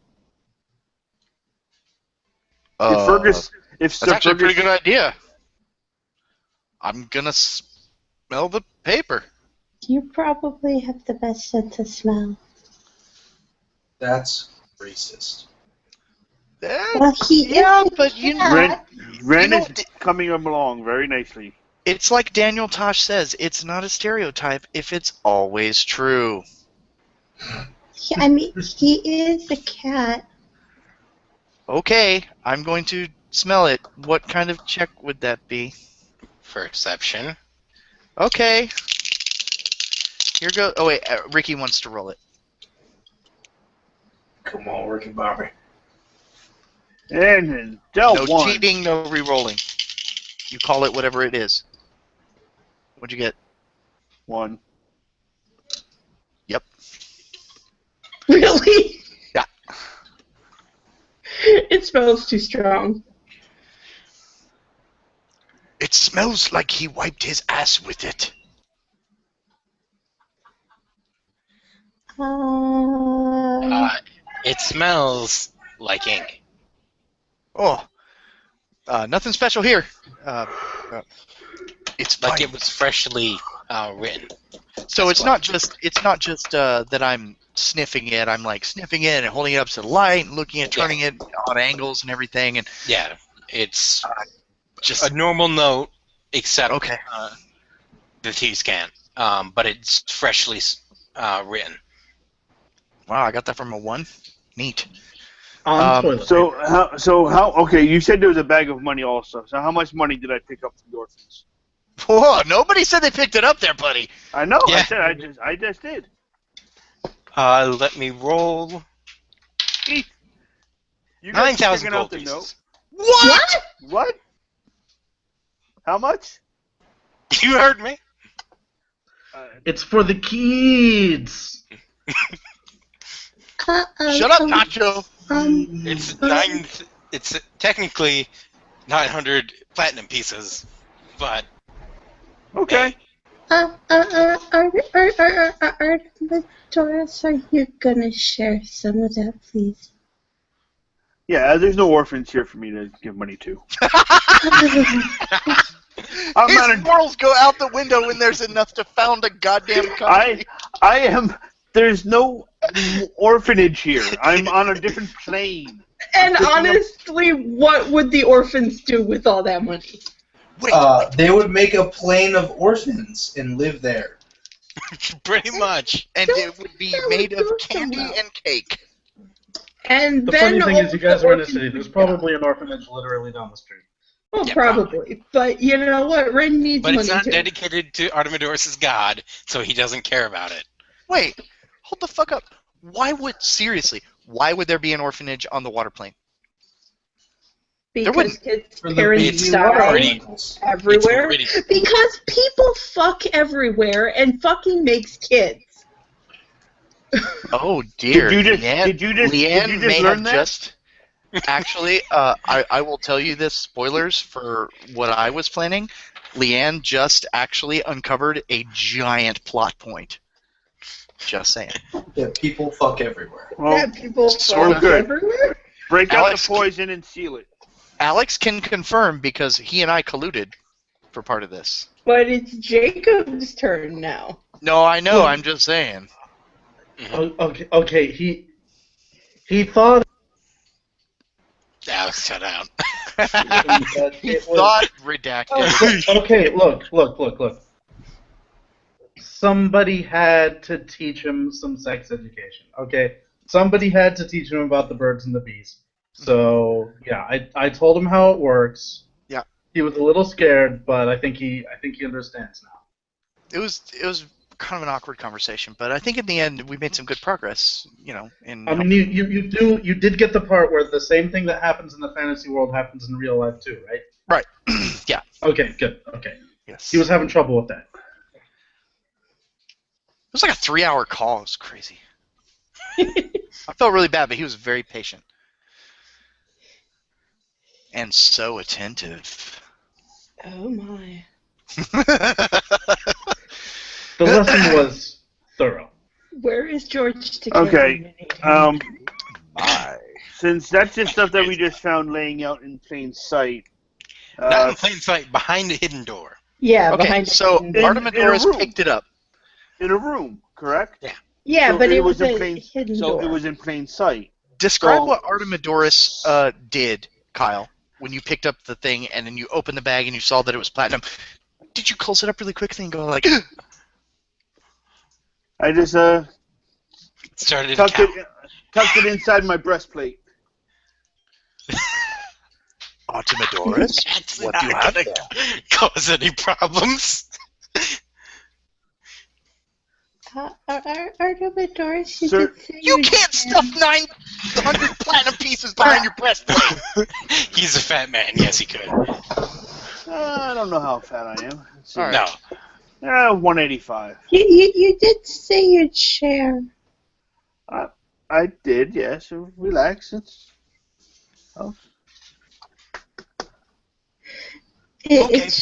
If Fergus, if That's actually a pretty Fergus, good idea. I'm gonna smell the paper. You probably have the best sense of smell. That's racist. Well, he Yeah, is a but you know, cat. Ren You know, is coming along very nicely. it's like Daniel Tosh says, it's not a stereotype if it's always true. I mean, he is a cat. Okay, I'm going to smell it. What kind of check would that be? Perception. Okay. Here goes. Oh wait, Ricky wants to roll it. Come on, Ricky Bobby. And then dealt No one. cheating, no re-rolling. You call it whatever it is. What'd you get? One. Yep. Really? Yeah. It smells too strong. It smells like he wiped his ass with it. It smells like ink. Oh. Nothing special here. It's Like fine. it was freshly written. So That's it's not just that I'm sniffing it. I'm like sniffing it and holding it up to the light and looking at turning it on angles and everything, and Yeah. It's just a normal note, except okay. the Thieves' Cant. But it's freshly written. Wow, I got that from a 1. Neat. On toilet. So how? Okay, you said there was a bag of money also. So how much money did I pick up from the orphans? Whoa! Nobody said they picked it up there, buddy. I know. Yeah. I just did. Let me roll. You guys 9,000 figuring out gold the pieces. What? What? How much? You heard me. It's for the kids. Shut up, Nacho. It's technically 900 platinum pieces, but Okay. Doris, are you gonna share some of that, please? Yeah, there's no orphans here for me to give money to. His morals go out the window when there's enough to found a goddamn country. I am. There's no orphanage here. I'm on a different plane. And honestly, what would the orphans do with all that money? Wait, They would make a plane of orphans and live there. Pretty much. and it would be made of candy and cake. And The then funny thing is, you guys are in a orphans- city. There's probably an orphanage literally down the street. Well, Yeah, probably. But you know what? Ren needs But money it's not too. dedicated to Artemidorus' god, so he doesn't care about it. Wait, hold the fuck up. Why would there be an orphanage on the water plane? Because wouldn't- his For the parents baby die already- everywhere. already- Because people fuck everywhere and fucking makes kids. Oh dear. Did you just Leanne may learn have that? just. Actually, I will tell you this. Spoilers for what I was planning. Leanne just actually uncovered a giant plot point. Just saying. Yeah, people fuck everywhere. Well, That people sort fuck of. everywhere. break out Alex- the poison and seal it. Alex can confirm because he and I colluded for part of this. But it's Jacob's turn now. No, I know. I'm just saying. Okay. He thought Alex, shut out. that He it was. thought redacted. Okay, look. Somebody had to teach him some sex education. Okay, somebody had to teach him about the birds and the bees. So yeah, I told him how it works. Yeah. He was a little scared, but I think he understands now. It was kind of an awkward conversation, but I think in the end we made some good progress. I mean, you did get the part where the same thing that happens in the fantasy world happens in real life too, right? Right. Yeah. Okay, good. Okay. Yes. He was having trouble with that. It was like a 3-hour call. It was crazy. I felt really bad, but he was very patient. And so attentive. Oh my. The lesson was thorough. Where is George to Okay, Bye. Since that's just stuff that we just found laying out in plain sight. Not in plain sight, behind a hidden door. Yeah, Okay, behind so the in Artemidorus a room. picked it up. In a room, correct? Yeah, So but it was was in a plain. hidden So door. it was in plain sight. Describe So- what Artemidorus did, Kyle, when you picked up the thing and then you opened the bag and you saw that it was platinum. Did you close it up really quickly and go like, I just Started to tucked count. it inside my breastplate. Artemidorus? That's What not do you have gonna there? cause any problems. Artemidorus, you Sir, did say You can't stuff 900 platinum pieces behind your breastplate. He's a fat man. Yes, he could. I don't know how fat I am. Let's see. All right. No. 185. You did say you'd share. I did, yes. Relax.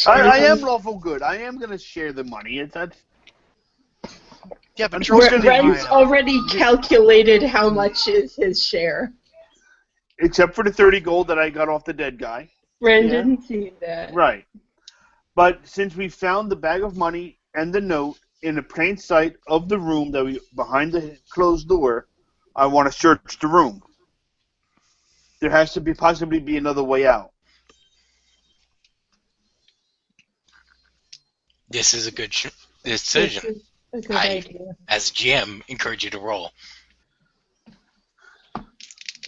I am lawful good. I am going to share the money. Yeah, but Ren's already calculated how much is his share. Except for the 30 gold that I got off the dead guy. Ren Yeah. didn't see that. Right. But since we found the bag of money and the note in the plain sight of the room that we behind the closed door, I want to search the room. There has to possibly be another way out. This is a good decision. This is a good idea. As GM, encourage you to roll.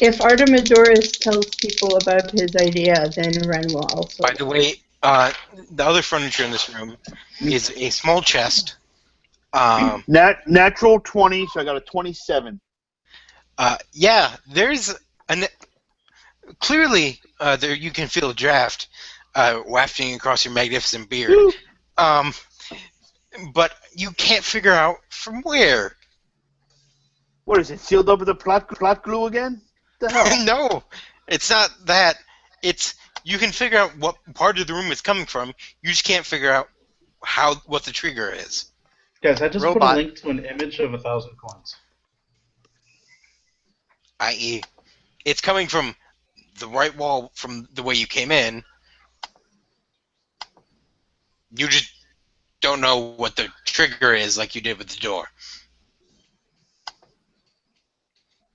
If Artemidorus tells people about his idea, then Ren will also. By the way, the other furniture in this room is a small chest. Natural 20, so I got a 27. Yeah, there's clearly there you can feel a draft wafting across your magnificent beard. But you can't figure out from where. What is it, sealed up with a plot glue again? The hell? No, it's not that. It's you can figure out what part of the room it's coming from. You just can't figure out what the trigger is. Guys, I just put Robot. a link to an image of 1,000 coins. I.e., it's coming from the right wall from the way you came in. You just don't know what the trigger is like you did with the door.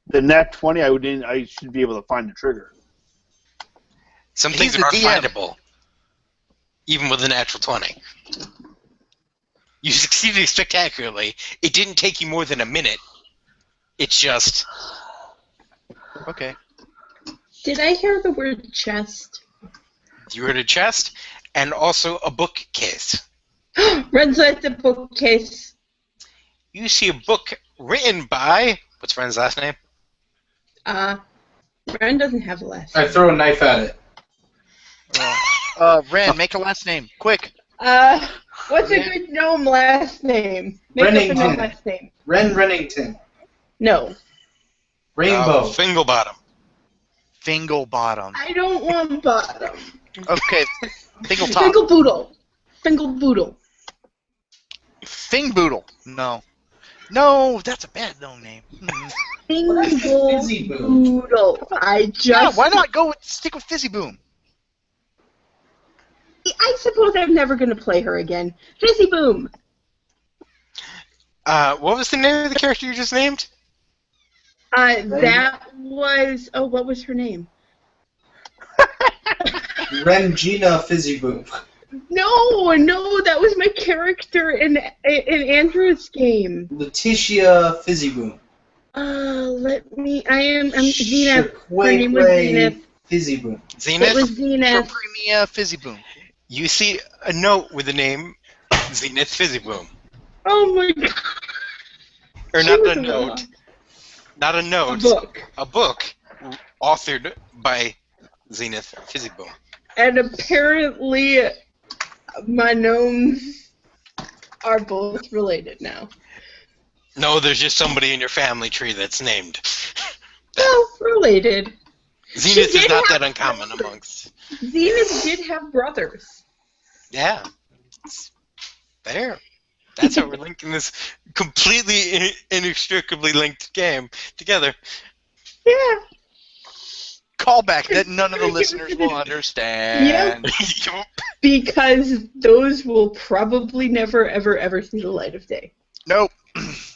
The nat 20, I should be able to find the trigger. Some He's things the are DM. unfindable, even with a natural 20. You succeeded spectacularly. It didn't take you more than a minute. It's just... Okay. Did I hear the word chest? You heard a chest, and also a bookcase. Ren's at the bookcase. You see a book written by... What's Ren's last name? Ren doesn't have a last I name. throw a knife at it. Ren, make a last name, quick. What's a good gnome last name? Make up a Rennington. gnome last name. Ren Rennington. No. Rainbow. Finglebottom. Finglebottom. I don't want bottom. Okay. Fingletop. Fingleboodle. Fingleboodle. Fingboodle. No. No, that's a bad gnome name. Fizzy Boom. Fingleboodle. I just... Yeah, why not stick with Fizzy Boom? I suppose I'm never going to play her again. Fizzy Boom. What was the name of the character you just named? That was... Oh, what was her name? Rengina Fizzy Boom. No, that was my character in Andrew's game. Letitia Fizzy Boom. I'm Zenith. Her name was Shakway Zenith. Fizzy Boom. Zenith? It was Zenith. Supremia Fizzy Boom. You see a note with the name Zenith Fizzy Boom. Oh my god. Or She not was a a note. lot. Not a A note. book. A book authored by Zenith Fizzy Boom. And apparently my gnomes are both related now. No, there's just somebody in your family tree that's named. Well, related. Zenith She is did not have- that uncommon amongst... Zenith did have brothers. Yeah. It's there. That's how we're linking this completely inextricably linked game together. Yeah. Callback that none of the listeners will understand. Yup. Because those will probably never, ever, ever see the light of day. Nope.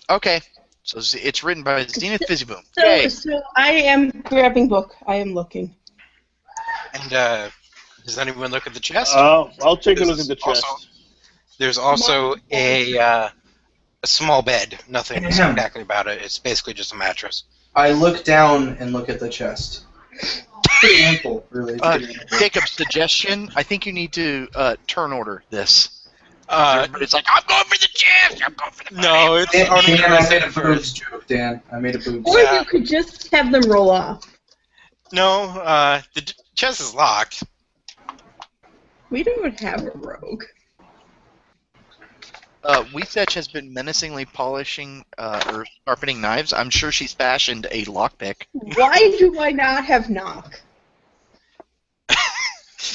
Okay. So it's written by Zenith Fizzy Boom. Yay. So I am grabbing book. I am looking. And does anyone look at the chest? I'll take a look at the chest. There's also a small bed. Nothing spectacular about it. It's basically just a mattress. I look down and look at the chest. Pretty ample, really. It's pretty ample. Jacob, suggestion. I think you need to turn order this. Everybody's like, I'm going for the chest! I'm going for the No, it's Dan, only Dan, gonna I say made the a first. boobs joke, Dan. I made a boobs Or joke. you could just have them roll off. No, the chest is locked. We don't have a rogue. Weethetch has been menacingly polishing or sharpening knives. I'm sure she's fashioned a lockpick. Why do I not have knock?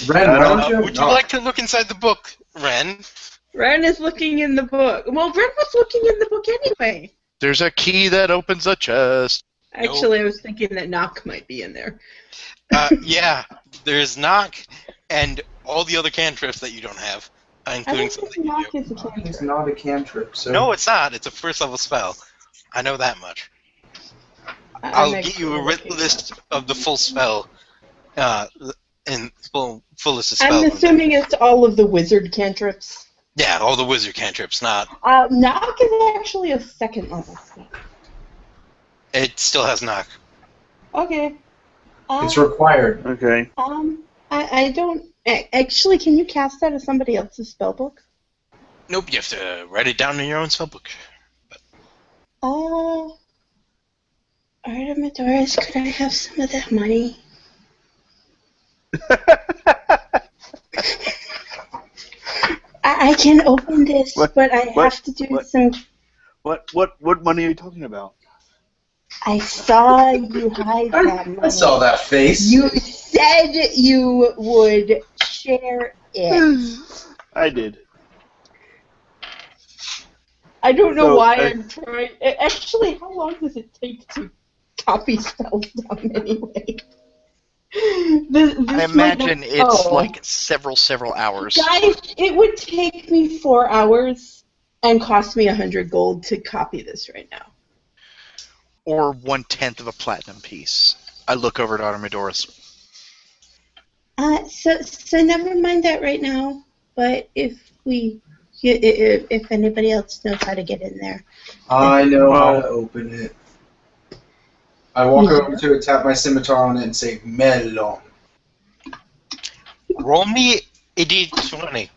Ren, why don't you have Would you knock? like to look inside the book, Ren? Ren is looking in the book. Well, Ren was looking in the book anyway. There's a key that opens a chest. Actually, I was thinking that knock might be in there. Yeah, there's knock and all the other cantrips that you don't have, I including don't some think that you knock do. is a It's cantrip. not a cantrip, so... No, it's not. It's a first level spell. I know that much. I'm I'll get you a actually looking list it up. of the full spell, and full list of spells. I'm assuming it's all of the wizard cantrips. Yeah, all the wizard cantrips. Not. Knock is actually a second level spell. It still has knock. Okay. It's required. Okay. I don't... Actually, can you cast that as somebody else's spellbook? Nope, you have to write it down in your own spellbook. Artemis, could I have some of that money? I can open this, What- but I what- have to do what- some... What money are you talking about? I saw you hide that money. I saw that face. You said you would share it. I did. I don't know So, why I'm trying... Actually, how long does it take to copy spells down anyway? This I might imagine not- it's oh. like several hours. Guys, it would take me 4 hours and cost me 100 gold to copy this right now. Or 1/10 of a platinum piece. I look over at Artemis. So never mind that right now. But if anybody else knows how to get in there, I know how to open it. I walk over to it, tap my scimitar on it, and say, melon. Roll me a d20.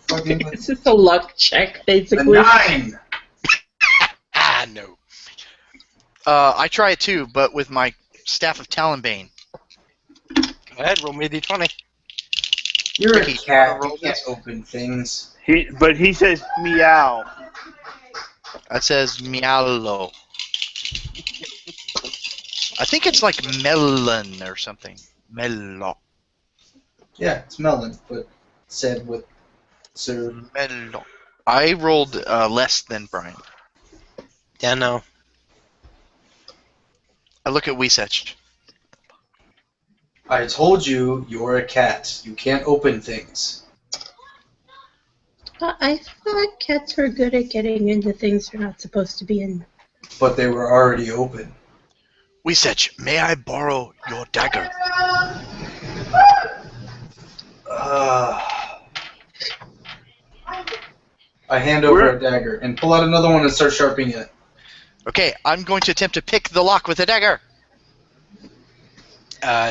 Fucking it's just a luck check, a basically. 9! Ah, no. I try it too, but with my Staff of Talonbane. Go ahead, roll me a d20. You're a Ricky, cat. roll You can't this. open things. But he says meow. That says Mialo. I think it's like melon or something. Mello. Yeah, it's melon, but said with sir. Mello. I rolled less than Brian. Yeah, no. I look at Weesech. I told you you're a cat. You can't open things. I thought cats were good at getting into things they're not supposed to be in. But they were already open. Weesech, may I borrow your dagger? I hand over a dagger and pull out another one and start sharpening it. Okay, I'm going to attempt to pick the lock with a dagger.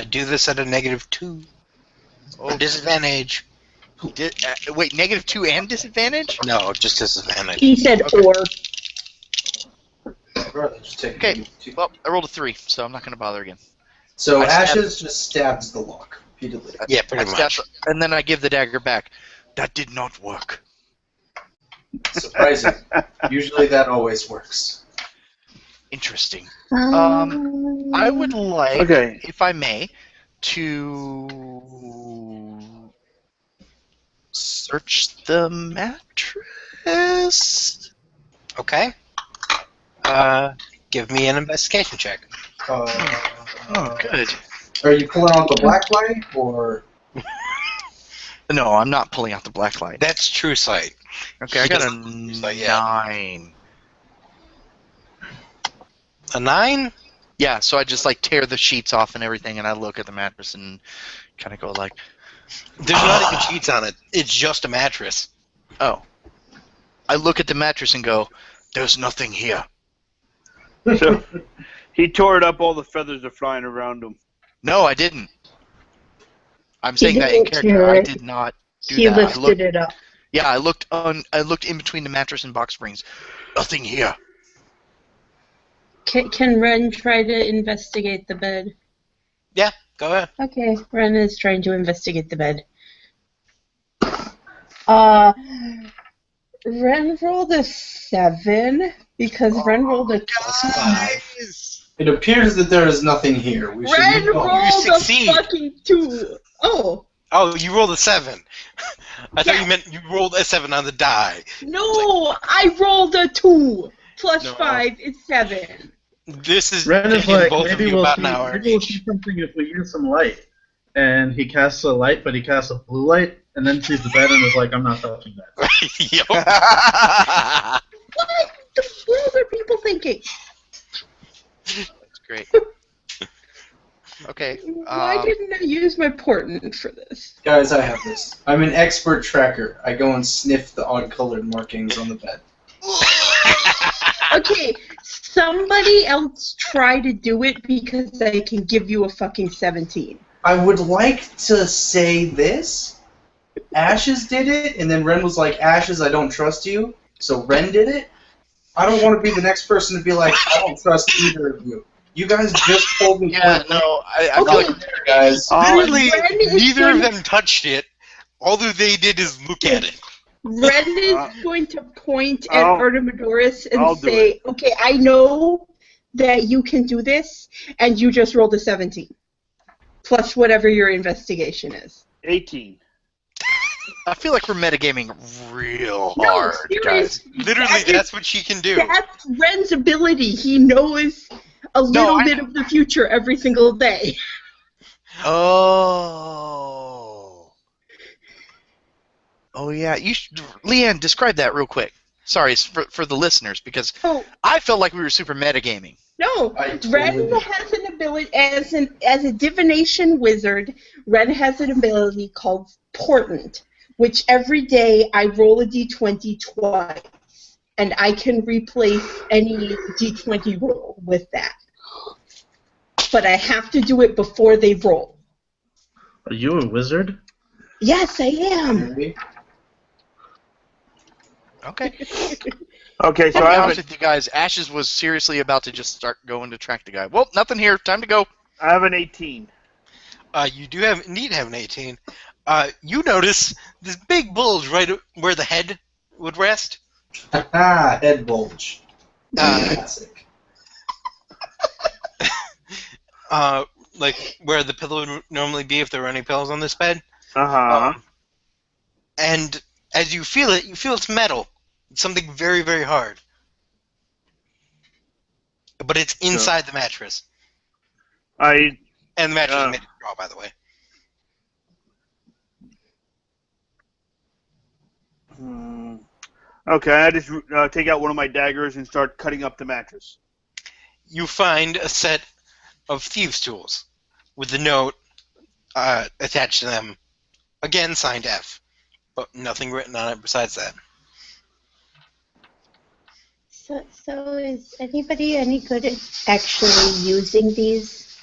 Do this at a -2. Oh, Disadvantage. wait, -2 and disadvantage? No, just disadvantage. He said Okay. or. I'd rather just take Okay, two. well, I rolled a 3, so I'm not going to bother again. So I stabbed- Ashes just stabs the lock repeatedly. Yeah, I pretty stab- much. And then I give the dagger back. That did not work. Surprising. Usually that always works. Interesting. I would like, Okay. if I may, to search the mattress. Okay. Give me an investigation check. Oh, good. Are you pulling out the black light or? No, I'm not pulling out the black light. That's true sight. Okay, I got a Like, yeah. 9. A 9? Yeah, so I just like tear the sheets off and everything, and I look at the mattress and kind of go like, There's not even sheets on it. It's just a mattress. oh. I look at the mattress and go, there's nothing here. So he tore it up. All the feathers are flying around him. No, I didn't. I'm He saying that in didn't character. tear I it. did not do He that. lifted it up. Yeah, I looked in between the mattress and box springs. Nothing here. Can Ren try to investigate the bed? Yeah, go ahead. Okay, Ren is trying to investigate the bed. Ren rolled a 7 because Ren rolled a 2. It appears that there is nothing here. We should Ren move on. rolled a succeed. fucking 2. Oh, Oh, you rolled a 7. I thought Yeah. you meant you rolled a 7 on the die. no, I rolled a 2. Plus No. 5 is 7. This is Ren is taking like, both of maybe you we'll about see, an hour maybe we'll each. see something if we use some light. And he casts a light, but he casts a blue light, and then sees the bed and is like, I'm not touching that. Yup. What the world are people thinking? That's great. Okay. Why didn't I use my portent for this? Guys, I have this. I'm an expert tracker. I go and sniff the odd-colored markings on the bed. Okay, somebody else try to do it because I can give you a fucking 17. I would like to say this. Ashes did it, and then Ren was like, Ashes, I don't trust you. So Ren did it. I don't want to be the next person to be like, I don't trust either of you. You guys just told me. Yeah, no, I Okay. feel like There, guys. Literally, Ren is neither of going- them touched it. All that they did is look at it. Ren is going to point at I'll- Artemidorus I'll and do say, okay, I know that you can do this, and you just rolled a 17. Plus whatever your investigation is. 18. I feel like we're metagaming real No, hard, guys. seriously, Literally, that is- that's what she can do. That's Ren's ability. He knows a little I bit know. of the future every single day. Oh. Oh yeah. Leanne, describe that real quick. Sorry, it's for the listeners because Oh, I felt like we were super metagaming. no, I Ren totally did. has an ability as a divination wizard. Ren has an ability called Portent, which every day I roll a d20 twice, and I can replace any d20 roll with that. But I have to do it before they roll. Are you a wizard? Yes, I am. Okay. Okay, so I'll I be have honest with you guys. Ashes was seriously about to just start going to track the guy. Well, nothing here. Time to go. an 18. You do indeed have an 18. You notice this big bulge right where the head would rest. Head bulge. Uh, Classic. like where the pillow would normally be if there were any pillows on this bed. Uh-huh. And as you feel it's metal. It's something very, very hard. But it's inside the mattress. I And the mattress is made of straw, by the way. Okay, I just take out one of my daggers and start cutting up the mattress. You find a set of thieves' tools with the note attached to them. Again, signed F. But nothing written on it besides that. So is anybody any good at actually using these?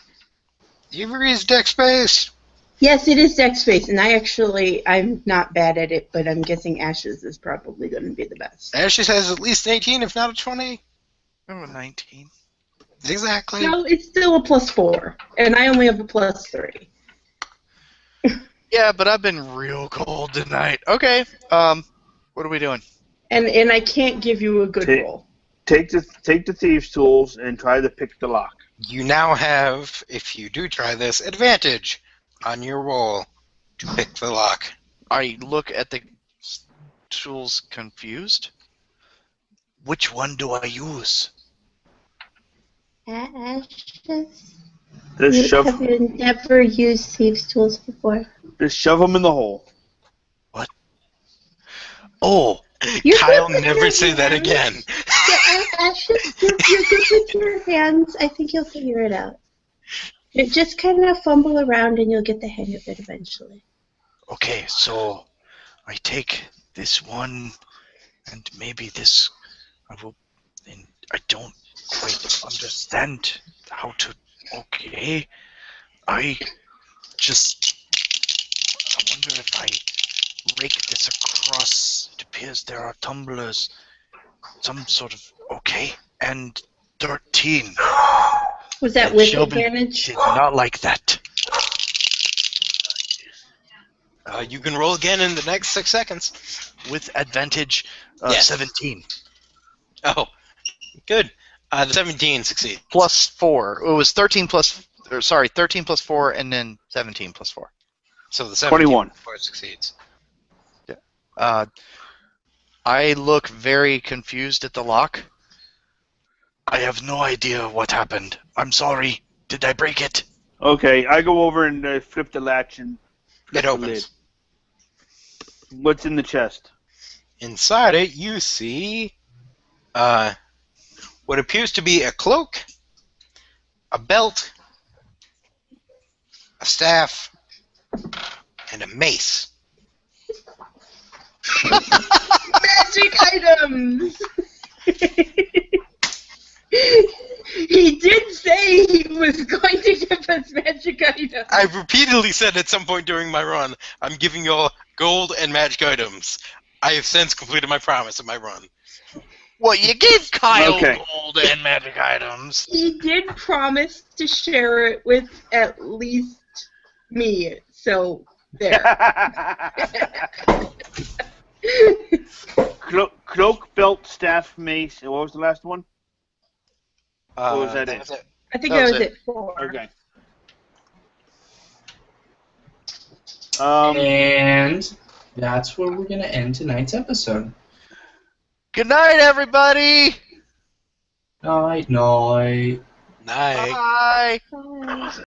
Avery's deck space. Yes, it is deck space, and I'm not bad at it, but I'm guessing Ashes is probably going to be the best. Ashes has at least 18, if not a 20. Oh, 19. Exactly. No, it's still a +4, and I only have a +3. Yeah, but I've been real cold tonight. Okay. What are we doing? And I can't give you a good roll. Take the thieves' tools and try to pick the lock. You now have, if you do try this, advantage on your roll to pick the lock. I look at the tools confused. Which one do I use? Ashes? Just shove Have you never used thieves' tools before? them in the hole. Oh, You're Kyle, good with never your say that hands. again. Yeah, Ashes, you're good with your hands. I think you'll figure it out. You just kind of fumble around and you'll get the hang of it eventually. Okay, so I take this one and maybe this. I will. And I don't quite understand how to. Okay, I wonder if I rake this across. It appears there are tumblers. Some sort of. Okay, and 13. Was that And with Shelby advantage? did not like that. You can roll again in the next 6 seconds. With advantage, Yes. 17. Oh, good. The 17 succeeds. Plus 4. It was 13 plus 4 and then 17 plus 4. So the 17 21. succeeds. I look very confused at the lock. I have no idea what happened. I'm sorry. Did I break it? Okay, I go over and flip the latch and flip It the opens. lid. What's in the chest? Inside it, you see what appears to be a cloak, a belt, a staff, and a mace. Magic items! He did say he was going to give us magic items. I repeatedly said at some point during my run, I'm giving you all gold and magic items. I have since completed my promise of my run. Well, you gave Kyle Okay. gold and magic items. He did promise to share it with at least me, so there. Cloak, belt, staff, mace, and what was the last one? What was that in? was it. I think That that was was it. it. 4. Okay. And that's where we're going to end tonight's episode. Good night, everybody. Night, night. Night. Bye. Bye.